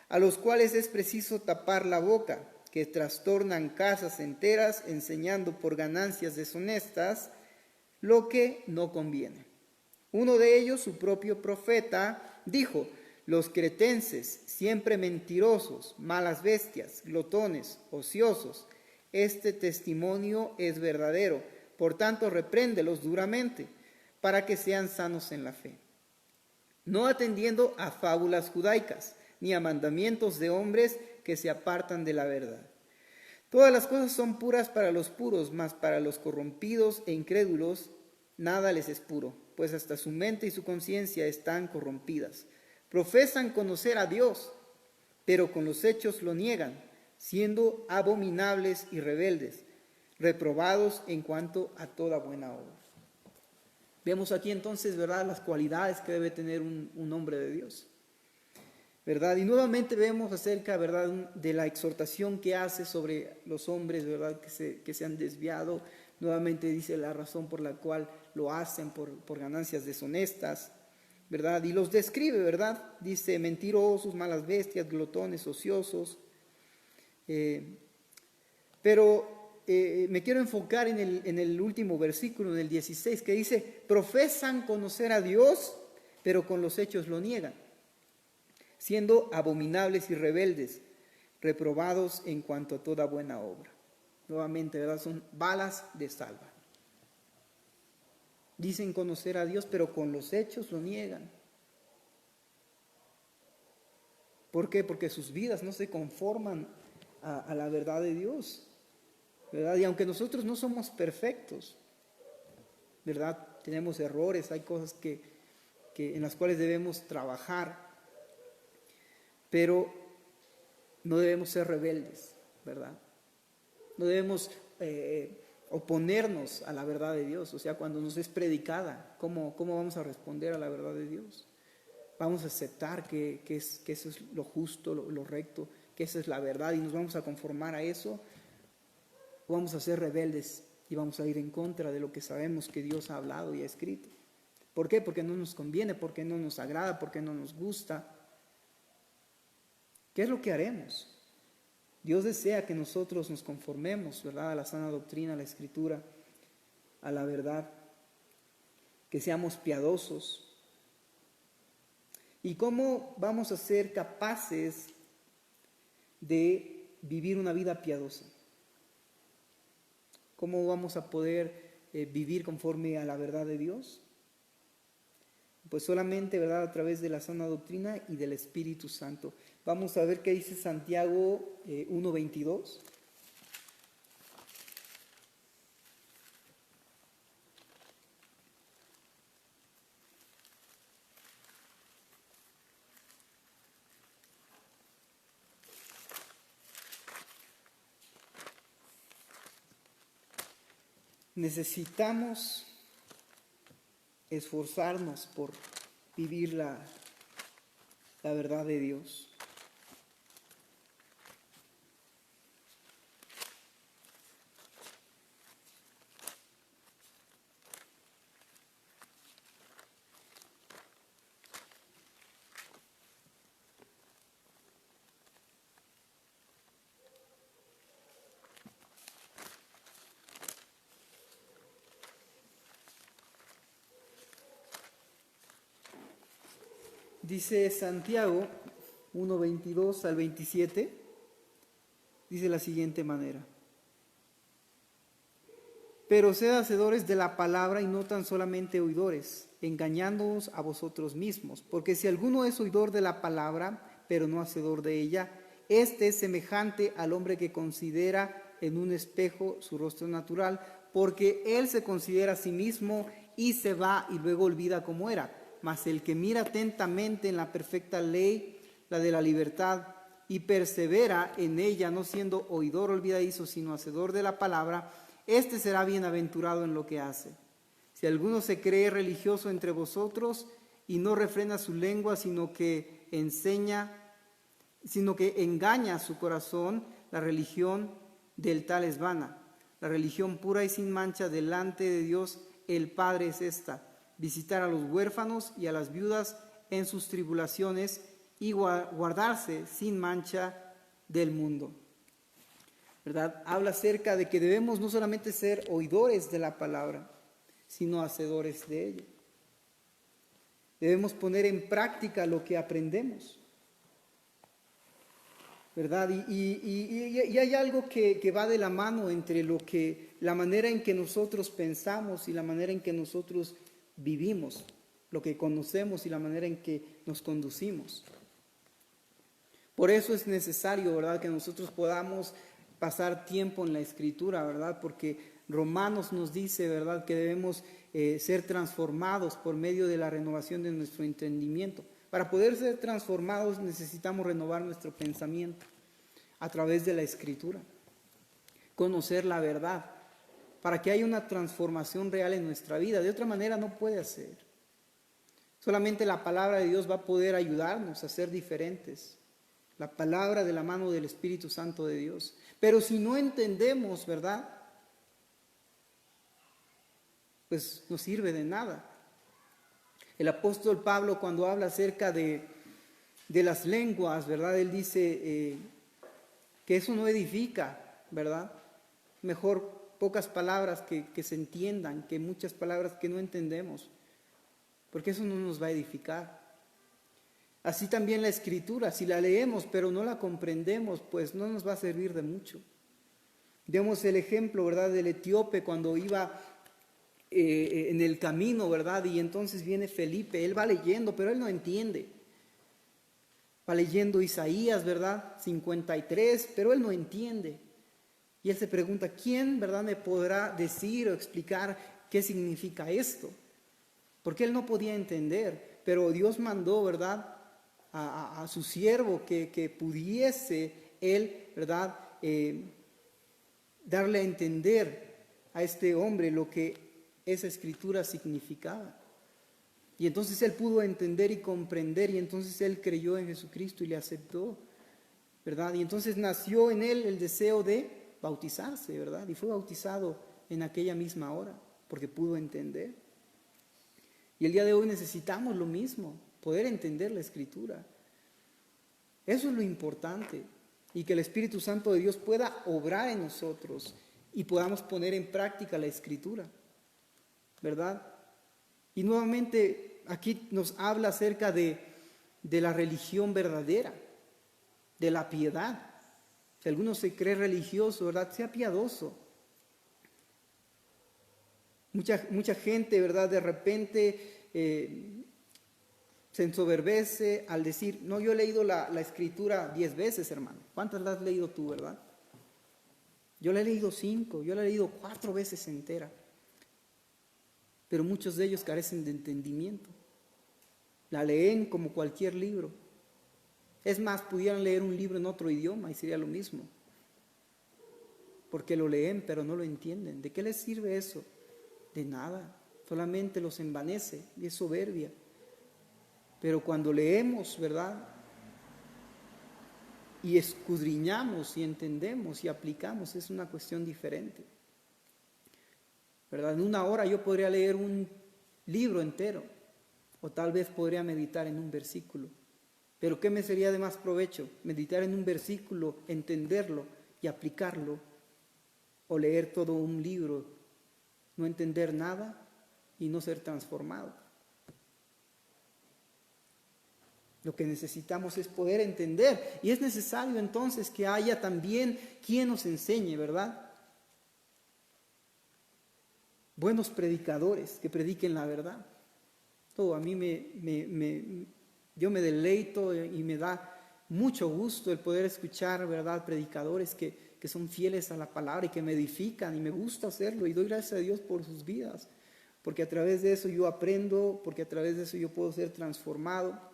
a los cuales es preciso tapar la boca, que trastornan casas enteras, enseñando por ganancias deshonestas lo que no conviene. Uno de ellos, su propio profeta, dijo: los cretenses, siempre mentirosos, malas bestias, glotones, ociosos. Este testimonio es verdadero, por tanto repréndelos duramente, para que sean sanos en la fe, no atendiendo a fábulas judaicas, ni a mandamientos de hombres que se apartan de la verdad. Todas las cosas son puras para los puros, mas para los corrompidos e incrédulos nada les es puro, pues hasta su mente y su conciencia están corrompidas. Profesan conocer a Dios, pero con los hechos lo niegan, siendo abominables y rebeldes, reprobados en cuanto a toda buena obra. Vemos aquí entonces, ¿verdad?, las cualidades que debe tener un hombre de Dios, ¿verdad? Y nuevamente vemos acerca, ¿verdad?, de la exhortación que hace sobre los hombres, ¿verdad?, que se han desviado. Nuevamente dice la razón por la cual lo hacen, por ganancias deshonestas, ¿verdad? Y los describe, ¿verdad? Dice: mentirosos, malas bestias, glotones, ociosos. Pero me quiero enfocar en el último versículo, en el 16, que dice: profesan conocer a Dios, pero con los hechos lo niegan, siendo abominables y rebeldes, reprobados en cuanto a toda buena obra. Nuevamente, ¿verdad?, son balas de salva. Dicen conocer a Dios, pero con los hechos lo niegan. ¿Por qué? Porque sus vidas no se conforman a la verdad de Dios, ¿verdad? Y aunque nosotros no somos perfectos, ¿verdad?, tenemos errores, hay cosas en las cuales debemos trabajar, pero no debemos ser rebeldes, ¿verdad? No debemos oponernos a la verdad de Dios. O sea, cuando nos es predicada, ¿cómo vamos a responder a la verdad de Dios? Vamos a aceptar que eso es lo justo, lo recto, que esa es la verdad, y nos vamos a conformar a eso. O vamos a ser rebeldes y vamos a ir en contra de lo que sabemos que Dios ha hablado y ha escrito. ¿Por qué? Porque no nos conviene, porque no nos agrada, porque no nos gusta. ¿qué es lo que haremos? Dios desea que nosotros nos conformemos, ¿verdad?, a la sana doctrina, a la Escritura, a la verdad, que seamos piadosos. ¿Y cómo vamos a ser capaces de vivir una vida piadosa? ¿Cómo vamos a poder vivir conforme a la verdad de Dios? Pues solamente, ¿verdad?, a través de la sana doctrina y del Espíritu Santo. Vamos a ver qué dice Santiago 1:22. Necesitamos esforzarnos por vivir la verdad de Dios. Dice Santiago 1:22 al 27, dice de la siguiente manera: pero sed hacedores de la palabra y no tan solamente oidores, engañándoos a vosotros mismos, porque si alguno es oidor de la palabra, pero no hacedor de ella, este es semejante al hombre que considera en un espejo su rostro natural, porque él se considera a sí mismo y se va y luego olvida cómo era. Mas el que mira atentamente en la perfecta ley, la de la libertad, y persevera en ella, no siendo oidor olvidadizo, sino hacedor de la palabra, este será bienaventurado en lo que hace. Si alguno se cree religioso entre vosotros y no refrena su lengua, sino que engaña su corazón, la religión del tal es vana. La religión pura y sin mancha delante de Dios el Padre es esta: visitar a los huérfanos y a las viudas en sus tribulaciones y guardarse sin mancha del mundo. ¿Verdad? Habla acerca de que debemos no solamente ser oidores de la palabra, sino hacedores de ella. Debemos poner en práctica lo que aprendemos, ¿verdad? Y hay algo que va de la mano entre la manera en que nosotros pensamos y la manera en que nosotros vivimos, lo que conocemos y la manera en que nos conducimos. Por eso es necesario, ¿verdad?, que nosotros podamos pasar tiempo en la Escritura, ¿verdad? Porque Romanos nos dice, ¿verdad?, que debemos ser transformados por medio de la renovación de nuestro entendimiento. Para poder ser transformados necesitamos renovar nuestro pensamiento a través de la Escritura, conocer la verdad, para que haya una transformación real en nuestra vida. De otra manera no puede ser. Solamente la palabra de Dios va a poder ayudarnos a ser diferentes. La palabra de la mano del Espíritu Santo de Dios. Pero si no entendemos, ¿verdad?, pues no sirve de nada. El apóstol Pablo, cuando habla acerca de las lenguas, ¿verdad?, él dice que eso no edifica, ¿verdad? Mejor pocas palabras que se entiendan, que muchas palabras que no entendemos, porque eso no nos va a edificar. Así también la Escritura, si la leemos pero no la comprendemos, pues no nos va a servir de mucho. Vemos el ejemplo, ¿verdad?, del etíope cuando iba en el camino, ¿verdad? Y entonces viene Felipe, él va leyendo, pero él no entiende. Va leyendo Isaías, ¿verdad?, 53, pero él no entiende. Y él se pregunta, ¿quién, verdad, me podrá decir o explicar qué significa esto? Porque él no podía entender, pero Dios mandó, ¿verdad?, a su siervo que pudiese él, ¿verdad?, darle a entender a este hombre lo que esa escritura significaba. Y entonces él pudo entender y comprender, y entonces él creyó en Jesucristo y le aceptó, ¿verdad? Y entonces nació en él el deseo de bautizarse, ¿verdad? Y fue bautizado en aquella misma hora, porque pudo entender. Y el día de hoy necesitamos lo mismo, poder entender la Escritura. Eso es lo importante. Y que el Espíritu Santo de Dios pueda obrar en nosotros y podamos poner en práctica la Escritura, ¿verdad? Y nuevamente aquí nos habla acerca de la religión verdadera, de la piedad. Si alguno se cree religioso, ¿verdad? Sea piadoso. Mucha gente, ¿verdad? De repente se ensoberbece al decir, no, yo he leído la Escritura 10 veces, hermano. ¿Cuántas la has leído tú, verdad? Yo la he leído 5, yo la he leído 4 veces entera. Pero muchos de ellos carecen de entendimiento. La leen como cualquier libro. Es más, pudieran leer un libro en otro idioma y sería lo mismo. Porque lo leen, pero no lo entienden. ¿De qué les sirve eso? De nada. Solamente los envanece y es soberbia. Pero cuando leemos, ¿verdad? Y escudriñamos y entendemos y aplicamos, es una cuestión diferente. ¿Verdad? En una hora yo podría leer un libro entero, o tal vez podría meditar en un versículo. Pero ¿qué me sería de más provecho? Meditar en un versículo, entenderlo y aplicarlo, o leer todo un libro, no entender nada y no ser transformado. Lo que necesitamos es poder entender, y es necesario entonces que haya también quien nos enseñe, ¿verdad? Buenos predicadores que prediquen la verdad. Todo a mí yo me deleito y me da mucho gusto el poder escuchar, ¿verdad? Predicadores que son fieles a la palabra y que me edifican, y me gusta hacerlo, y doy gracias a Dios por sus vidas, porque a través de eso yo aprendo, porque a través de eso yo puedo ser transformado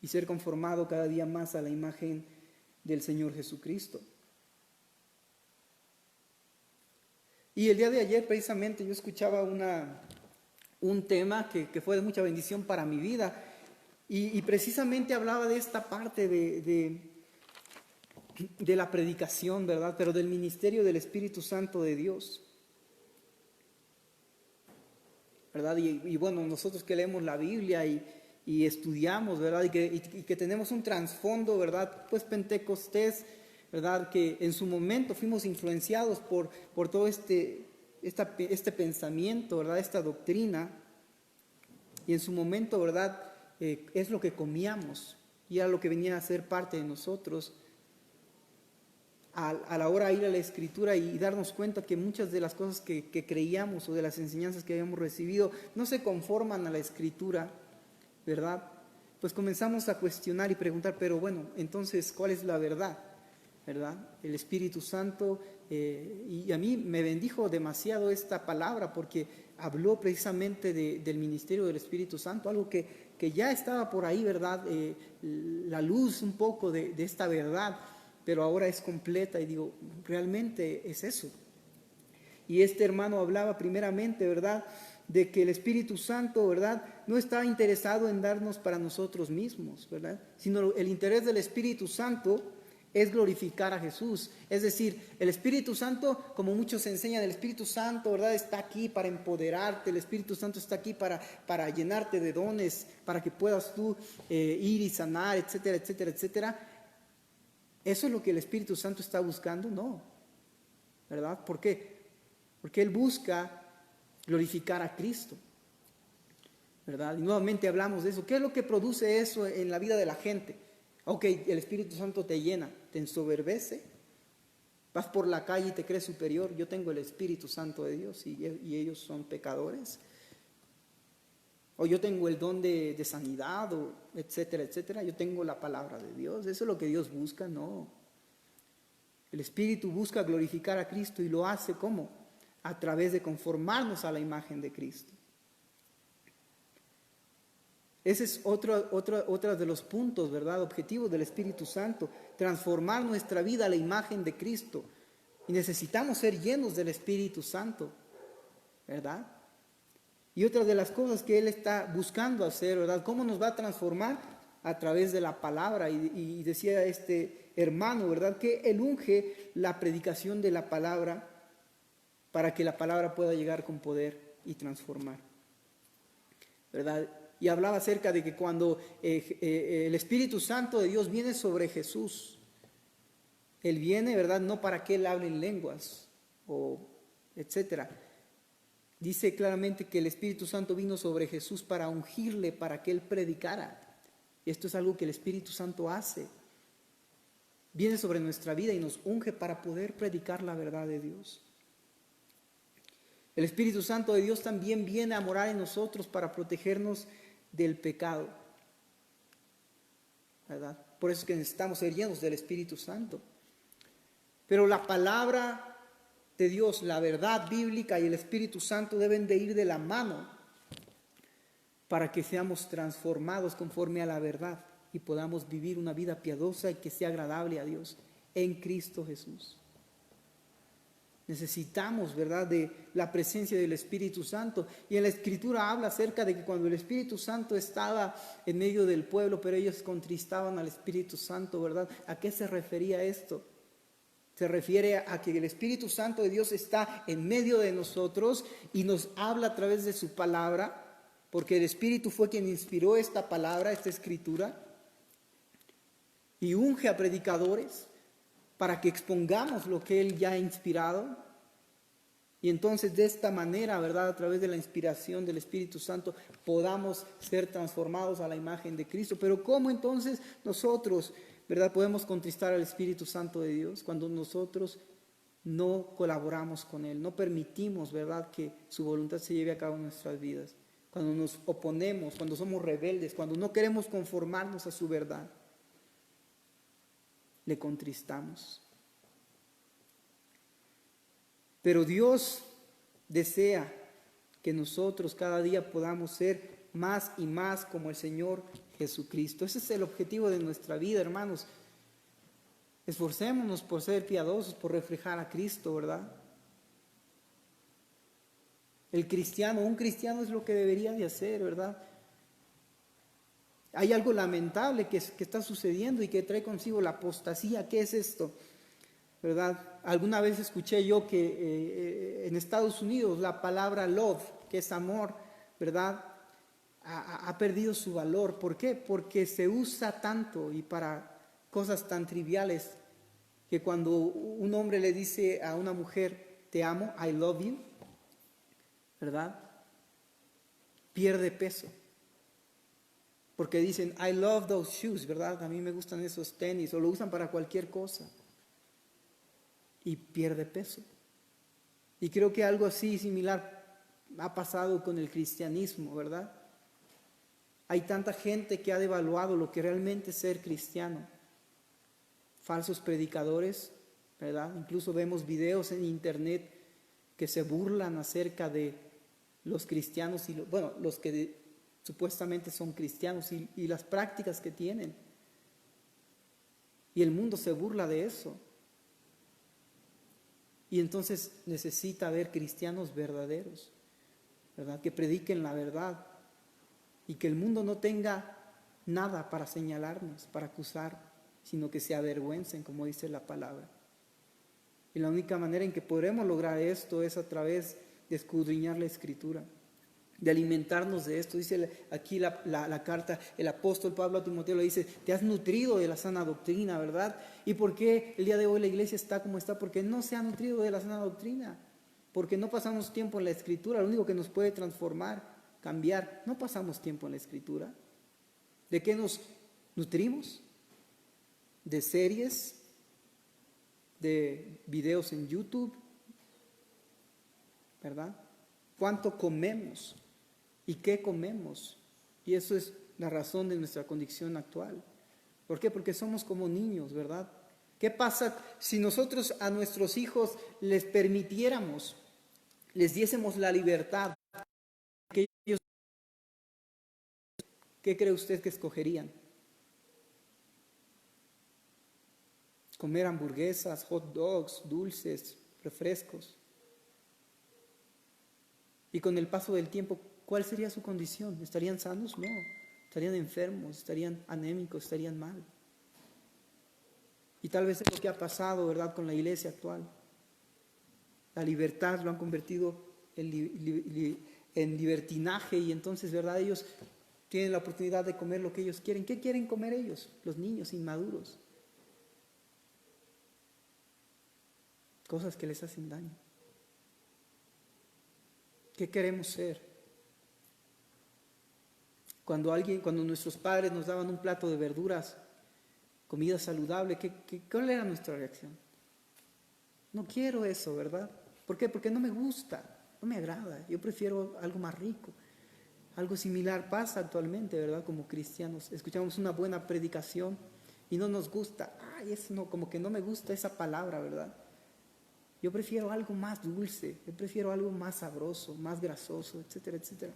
y ser conformado cada día más a la imagen del Señor Jesucristo. Y el día de ayer precisamente yo escuchaba un tema que fue de mucha bendición para mi vida, y precisamente hablaba de esta parte de la predicación, ¿verdad? Pero del ministerio del Espíritu Santo de Dios, ¿verdad? Y bueno, nosotros que leemos la Biblia y estudiamos, ¿verdad? Y que tenemos un trasfondo, ¿verdad? Pues pentecostés, ¿verdad? Que en su momento fuimos influenciados por todo este pensamiento, ¿verdad? Esta doctrina. Y en su momento, ¿verdad? Es lo que comíamos y era lo que venía a ser parte de nosotros. A la hora de ir a la Escritura y darnos cuenta que muchas de las cosas que creíamos o de las enseñanzas que habíamos recibido no se conforman a la Escritura, ¿verdad? Pues comenzamos a cuestionar y preguntar, pero bueno, entonces, ¿cuál es la verdad? ¿Verdad? El Espíritu Santo, y a mí me bendijo demasiado esta palabra porque habló precisamente del ministerio del Espíritu Santo, algo que ya estaba por ahí, ¿verdad? La luz un poco de esta verdad, pero ahora es completa, y digo, realmente es eso. Y este hermano hablaba primeramente, ¿verdad?, de que el Espíritu Santo, ¿verdad?, no está interesado en darnos para nosotros mismos, ¿verdad?, sino el interés del Espíritu Santo es glorificar a Jesús. Es decir, el Espíritu Santo, como muchos enseñan, el Espíritu Santo, ¿verdad?, está aquí para empoderarte, el Espíritu Santo está aquí para llenarte de dones, para que puedas tú ir y sanar, etcétera, etcétera, etcétera. ¿Eso es lo que el Espíritu Santo está buscando? No, ¿verdad? ¿Por qué? Porque Él busca glorificar a Cristo, ¿verdad? Y nuevamente hablamos de eso. ¿Qué es lo que produce eso en la vida de la gente? Ok, el Espíritu Santo te llena, te ensoberbece. Vas por la calle y te crees superior. Yo tengo el Espíritu Santo de Dios y ellos son pecadores. O yo tengo el don de sanidad, o etcétera, etcétera. Yo tengo la palabra de Dios. ¿Eso es lo que Dios busca? No. El Espíritu busca glorificar a Cristo, y lo hace ¿cómo? A través de conformarnos a la imagen de Cristo. Ese es otro de los puntos, ¿verdad?, objetivos del Espíritu Santo, transformar nuestra vida a la imagen de Cristo. Y necesitamos ser llenos del Espíritu Santo, ¿verdad? Y otra de las cosas que Él está buscando hacer, ¿verdad?, ¿cómo nos va a transformar? A través de la palabra. Y decía este hermano, ¿verdad?, que Él unge la predicación de la palabra para que la palabra pueda llegar con poder y transformar, ¿verdad? y hablaba acerca de que cuando el Espíritu Santo de Dios viene sobre Jesús, Él viene, ¿verdad? No para que Él hable en lenguas o etcétera. Dice claramente que el Espíritu Santo vino sobre Jesús para ungirle, para que Él predicara. Y esto es algo que el Espíritu Santo hace. Viene sobre nuestra vida y nos unge para poder predicar la verdad de Dios. El Espíritu Santo de Dios también viene a morar en nosotros para protegernos del pecado, ¿verdad? Por eso es que necesitamos ser llenos del Espíritu Santo. Pero la palabra de Dios, la verdad bíblica y el Espíritu Santo deben de ir de la mano para que seamos transformados conforme a la verdad y podamos vivir una vida piadosa y que sea agradable a Dios en Cristo Jesús. Necesitamos, ¿verdad?, de la presencia del Espíritu Santo. Y en la Escritura habla acerca de que cuando el Espíritu Santo estaba en medio del pueblo, pero ellos contristaban al Espíritu Santo, ¿verdad? ¿A qué se refería esto? Se refiere a que el Espíritu Santo de Dios está en medio de nosotros y nos habla a través de su palabra, porque el Espíritu fue quien inspiró esta palabra, esta Escritura, y unge a predicadores para que expongamos lo que Él ya ha inspirado. Y entonces de esta manera, ¿verdad?, a través de la inspiración del Espíritu Santo, podamos ser transformados a la imagen de Cristo. Pero ¿cómo entonces nosotros, ¿verdad?, podemos contristar al Espíritu Santo de Dios? Cuando nosotros no colaboramos con Él, no permitimos, ¿verdad?, que su voluntad se lleve a cabo en nuestras vidas. Cuando nos oponemos, cuando somos rebeldes, cuando no queremos conformarnos a su verdad, le contristamos. Pero Dios desea que nosotros cada día podamos ser más y más como el Señor Jesucristo. Ese es el objetivo de nuestra vida, hermanos. Esforcémonos por ser piadosos, por reflejar a Cristo, ¿verdad? Un cristiano es lo que debería de hacer, ¿verdad? Hay algo lamentable que está sucediendo y que trae consigo la apostasía. ¿Qué es esto? ¿Verdad? Alguna vez escuché yo que en Estados Unidos la palabra love, que es amor, ¿verdad?, ha perdido su valor. ¿Por qué? Porque se usa tanto y para cosas tan triviales que cuando un hombre le dice a una mujer, te amo, I love you, ¿verdad?, pierde peso. Porque dicen, I love those shoes, ¿verdad? A mí me gustan esos tenis, o lo usan para cualquier cosa. Y pierde peso. Y creo que algo así similar ha pasado con el cristianismo, ¿verdad? Hay tanta gente que ha devaluado lo que realmente es ser cristiano. Falsos predicadores, ¿verdad? Incluso vemos videos en internet que se burlan acerca de los cristianos y los que supuestamente son cristianos y las prácticas que tienen. Y el mundo se burla de eso. Y entonces necesita haber cristianos verdaderos, ¿verdad?, que prediquen la verdad y que el mundo no tenga nada para señalarnos, para acusar, sino que se avergüencen, como dice la palabra. Y la única manera en que podremos lograr esto es a través de escudriñar la Escritura, de alimentarnos de esto. Dice aquí la carta, el apóstol Pablo a Timoteo le dice, te has nutrido de la sana doctrina, ¿verdad? ¿Y por qué el día de hoy la iglesia está como está? Porque no se ha nutrido de la sana doctrina, porque no pasamos tiempo en la Escritura. Lo único que nos puede transformar, cambiar, no pasamos tiempo en la Escritura. ¿De qué nos nutrimos? De series, de videos en YouTube, ¿verdad? ¿Cuánto comemos? ¿Y qué comemos? Y eso es la razón de nuestra condición actual. ¿Por qué? Porque somos como niños, ¿verdad? ¿Qué pasa si nosotros a nuestros hijos les permitiéramos, les diésemos la libertad que ellos, ¿qué cree usted que escogerían? Comer hamburguesas, hot dogs, dulces, refrescos. Y con el paso del tiempo, ¿cuál sería su condición? ¿Estarían sanos? No. Estarían enfermos, estarían anémicos, estarían mal. Y tal vez es lo que ha pasado, ¿verdad?, con la iglesia actual. La libertad lo han convertido en libertinaje y entonces, ¿verdad?, ellos Tienen la oportunidad de comer lo que ellos quieren. ¿Qué quieren comer ellos? Los niños inmaduros. Cosas que les hacen daño. ¿Qué queremos ser? Cuando nuestros padres nos daban un plato de verduras, comida saludable, ¿cuál era nuestra reacción? No quiero eso, ¿verdad? ¿Por qué? Porque no me gusta, no me agrada. Yo prefiero algo más rico. Algo similar pasa actualmente, ¿verdad? Como cristianos. Escuchamos una buena predicación y no nos gusta. Ay, eso no, como que no me gusta esa palabra, ¿verdad? Yo prefiero algo más dulce, yo prefiero algo más sabroso, más grasoso, etcétera, etcétera.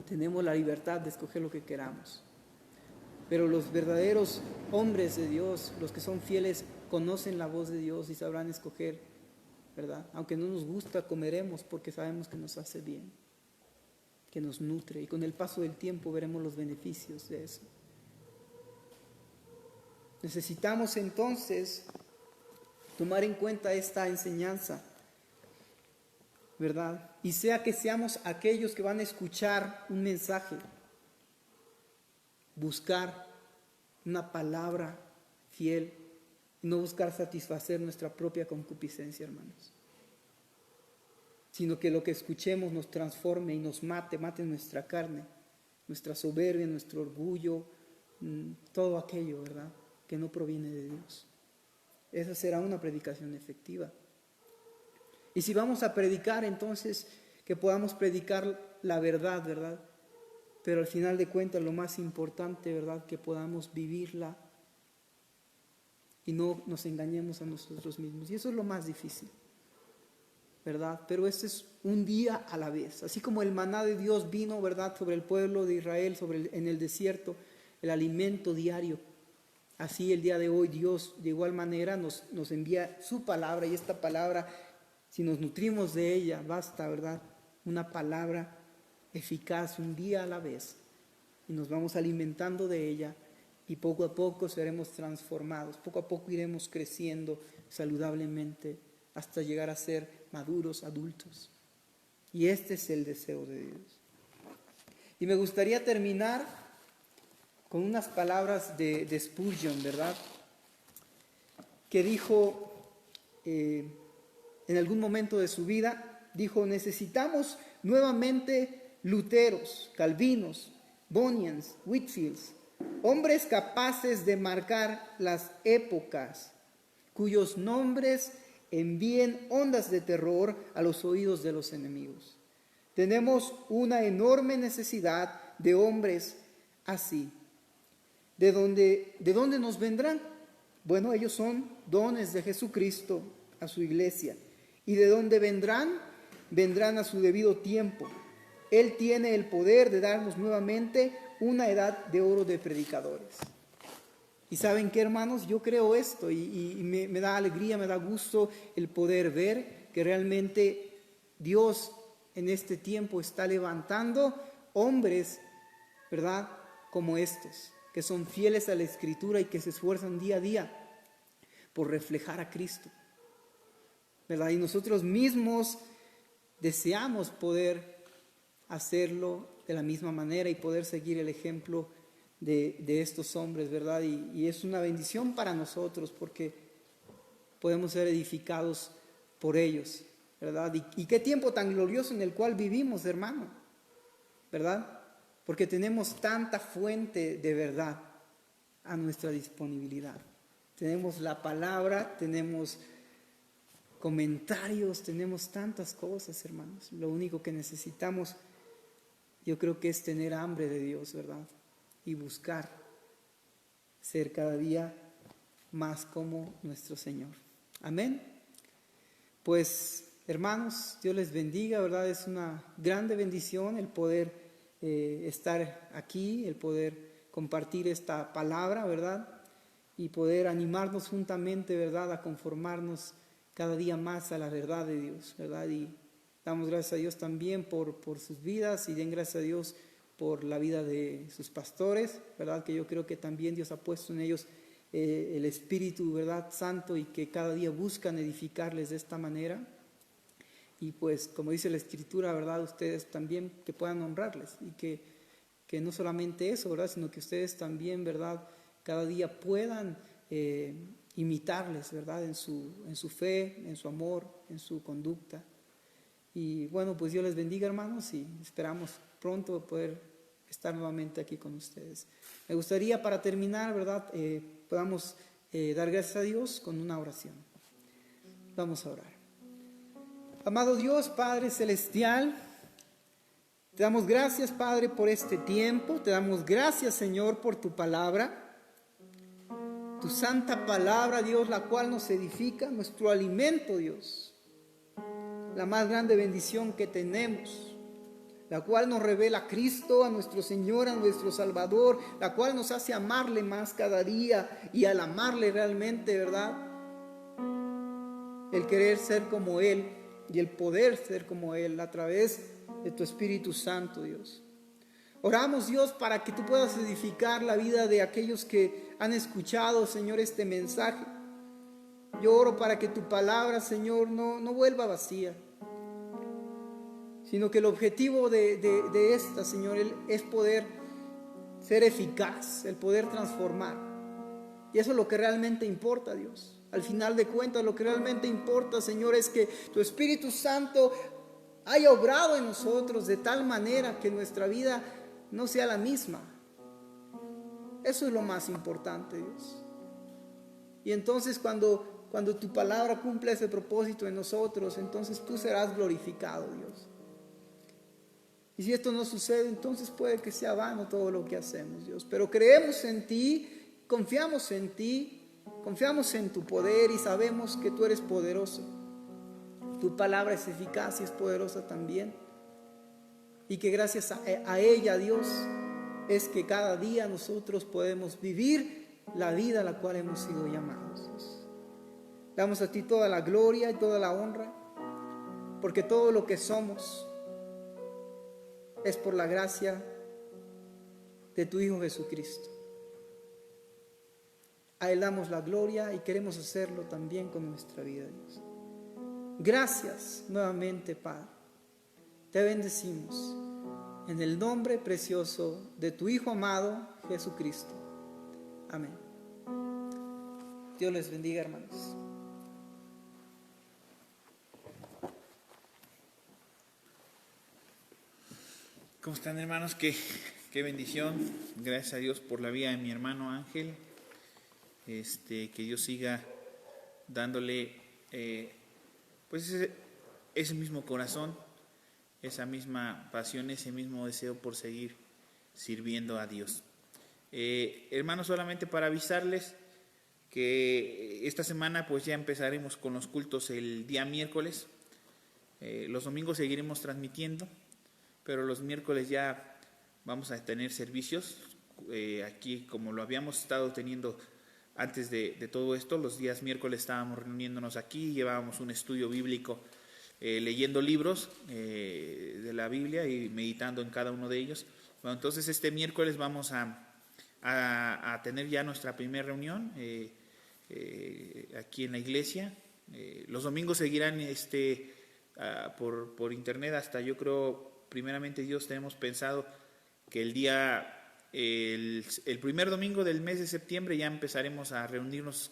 Tenemos la libertad de escoger lo que queramos. Pero los verdaderos hombres de Dios, los que son fieles, conocen la voz de Dios y sabrán escoger, ¿verdad? Aunque no nos gusta, comeremos porque sabemos que nos hace bien, que nos nutre. Y con el paso del tiempo veremos los beneficios de eso. Necesitamos entonces tomar en cuenta esta enseñanza, ¿verdad? Y sea que seamos aquellos que van a escuchar un mensaje, buscar una palabra fiel y no buscar satisfacer nuestra propia concupiscencia, hermanos, sino que lo que escuchemos nos transforme y nos mate nuestra carne, nuestra soberbia, nuestro orgullo, todo aquello, ¿verdad?, que no proviene de Dios. Esa será una predicación efectiva. Y si vamos a predicar, entonces que podamos predicar la verdad, ¿verdad? Pero al final de cuentas lo más importante, ¿verdad?, que podamos vivirla y no nos engañemos a nosotros mismos. Y eso es lo más difícil, ¿verdad? Pero este es un día a la vez. Así como el maná de Dios vino, ¿verdad?, sobre el pueblo de Israel, en el desierto, el alimento diario. Así el día de hoy Dios de igual manera nos envía su palabra, y esta palabra, si nos nutrimos de ella, basta, ¿verdad?, una palabra eficaz un día a la vez, y nos vamos alimentando de ella, y poco a poco seremos transformados, poco a poco iremos creciendo saludablemente hasta llegar a ser maduros adultos. Y este es el deseo de Dios. Y me gustaría terminar con unas palabras de Spurgeon, ¿verdad?, que dijo en algún momento de su vida, dijo: necesitamos nuevamente Luteros, Calvinos, Bunyan's, Whitfields, hombres capaces de marcar las épocas, cuyos nombres envíen ondas de terror a los oídos de los enemigos. Tenemos una enorme necesidad de hombres así. ¿De dónde nos vendrán? Bueno, ellos son dones de Jesucristo a su iglesia. ¿Y de dónde vendrán? Vendrán a su debido tiempo. Él tiene el poder de darnos nuevamente una edad de oro de predicadores. Y ¿saben qué, hermanos? Yo creo esto y me da alegría, me da gusto el poder ver que realmente Dios en este tiempo está levantando hombres, ¿verdad?, como estos, que son fieles a la Escritura y que se esfuerzan día a día por reflejar a Cristo, ¿verdad? Y nosotros mismos deseamos poder hacerlo de la misma manera y poder seguir el ejemplo de estos hombres, ¿verdad? Y es una bendición para nosotros porque podemos ser edificados por ellos, ¿verdad? Y qué tiempo tan glorioso en el cual vivimos, hermano, ¿verdad? Porque tenemos tanta fuente de verdad a nuestra disponibilidad. Tenemos la palabra, tenemos comentarios, tenemos tantas cosas, hermanos. Lo único que necesitamos, yo creo que es tener hambre de Dios, ¿verdad? Y buscar ser cada día más como nuestro Señor. Amén. Pues, hermanos, Dios les bendiga, ¿verdad? Es una grande bendición el poder estar aquí, el poder compartir esta palabra, ¿verdad? Y poder animarnos juntamente, ¿verdad?, a conformarnos cada día más a la verdad de Dios, ¿verdad? Y damos gracias a Dios también por sus vidas, y den gracias a Dios por la vida de sus pastores, ¿verdad? Que yo creo que también Dios ha puesto en ellos el Espíritu, ¿verdad?, Santo, y que cada día buscan edificarles de esta manera. Y pues, como dice la Escritura, ¿verdad?, ustedes también que puedan honrarles y que que no solamente eso, ¿verdad?, sino que ustedes también, ¿verdad?, cada día puedan imitarles, ¿verdad?, en su fe, en su amor, en su conducta. Y bueno, pues Dios les bendiga, hermanos, y esperamos pronto poder estar nuevamente aquí con ustedes. Me gustaría, para terminar, ¿verdad?, podamos dar gracias a Dios con una oración. Vamos a orar. Amado Dios, Padre Celestial, te damos gracias, Padre, por este tiempo. Te damos gracias, Señor, por tu palabra, tu santa palabra, Dios, la cual nos edifica, nuestro alimento, Dios, la más grande bendición que tenemos, la cual nos revela a Cristo, a nuestro Señor, a nuestro Salvador, la cual nos hace amarle más cada día, y al amarle realmente, ¿verdad?, el querer ser como Él y el poder ser como Él a través de tu Espíritu Santo, Dios. Oramos, Dios, para que tú puedas edificar la vida de aquellos que han escuchado, Señor, este mensaje. Yo oro para que tu palabra, Señor, no vuelva vacía, sino que el objetivo de esta, Señor, es poder ser eficaz, el poder transformar. Y eso es lo que realmente importa, Dios. Al final de cuentas, lo que realmente importa, Señor, es que tu Espíritu Santo haya obrado en nosotros de tal manera que nuestra vida no sea la misma. Eso es lo más importante, Dios. Y entonces cuando tu palabra cumpla ese propósito en nosotros, entonces tú serás glorificado, Dios. Y si esto no sucede, entonces puede que sea vano todo lo que hacemos, Dios. Pero creemos en ti, confiamos en ti, confiamos en tu poder y sabemos que tú eres poderoso. Tu palabra es eficaz y es poderosa también. Y que gracias a ella, Dios, es que cada día nosotros podemos vivir la vida a la cual hemos sido llamados, Dios. Damos a ti toda la gloria y toda la honra, porque todo lo que somos es por la gracia de tu Hijo Jesucristo. A Él damos la gloria y queremos hacerlo también con nuestra vida, Dios. Gracias nuevamente, Padre. Te bendecimos en el nombre precioso de tu Hijo amado, Jesucristo. Amén. Dios les bendiga, hermanos. ¿Cómo están, hermanos? Qué bendición. Gracias a Dios por la vida de mi hermano Ángel. Que Dios siga dándole pues ese mismo corazón, esa misma pasión, ese mismo deseo por seguir sirviendo a Dios. Hermanos, solamente para avisarles que esta semana pues ya empezaremos con los cultos el día miércoles. Los domingos seguiremos transmitiendo, pero los miércoles ya vamos a tener servicios aquí, como lo habíamos estado teniendo antes de todo esto. Los días miércoles estábamos reuniéndonos aquí, llevábamos un estudio bíblico, leyendo libros de la Biblia y meditando en cada uno de ellos. Bueno, entonces este miércoles vamos a tener ya nuestra primera reunión aquí en la iglesia. Los domingos seguirán por internet hasta, yo creo, primeramente Dios, tenemos pensado que el primer domingo del mes de septiembre ya empezaremos a reunirnos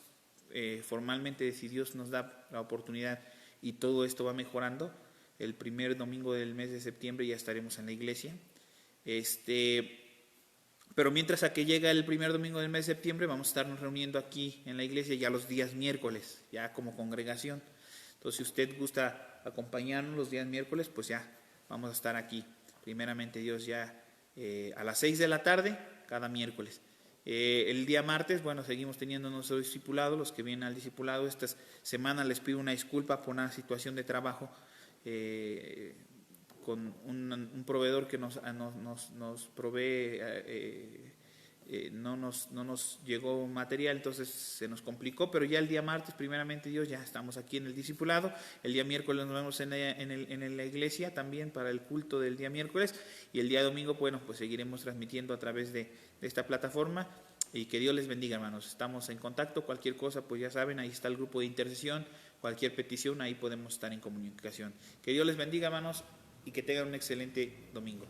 formalmente, si Dios nos da la oportunidad y todo esto va mejorando. El primer domingo del mes de septiembre ya estaremos en la iglesia. Pero mientras a que llega el primer domingo del mes de septiembre, vamos a estarnos reuniendo aquí en la iglesia ya los días miércoles, ya como congregación. Entonces, si usted gusta acompañarnos los días miércoles, pues ya vamos a estar aquí, primeramente Dios, ya a las 6 de la tarde, cada miércoles. El día martes, bueno, seguimos teniendo nuestro discipulado. Los que vienen al discipulado esta semana, les pido una disculpa por una situación de trabajo con un proveedor que nos provee, no nos llegó material, entonces se nos complicó, pero ya el día martes, primeramente Dios, ya estamos aquí en el discipulado. El día miércoles nos vemos en la iglesia también para el culto del día miércoles, y el día domingo, bueno, pues seguiremos transmitiendo a través de esta plataforma. Y que Dios les bendiga, hermanos. Estamos en contacto, cualquier cosa, pues ya saben, ahí está el grupo de intercesión, cualquier petición, ahí podemos estar en comunicación. Que Dios les bendiga, hermanos, y que tengan un excelente domingo.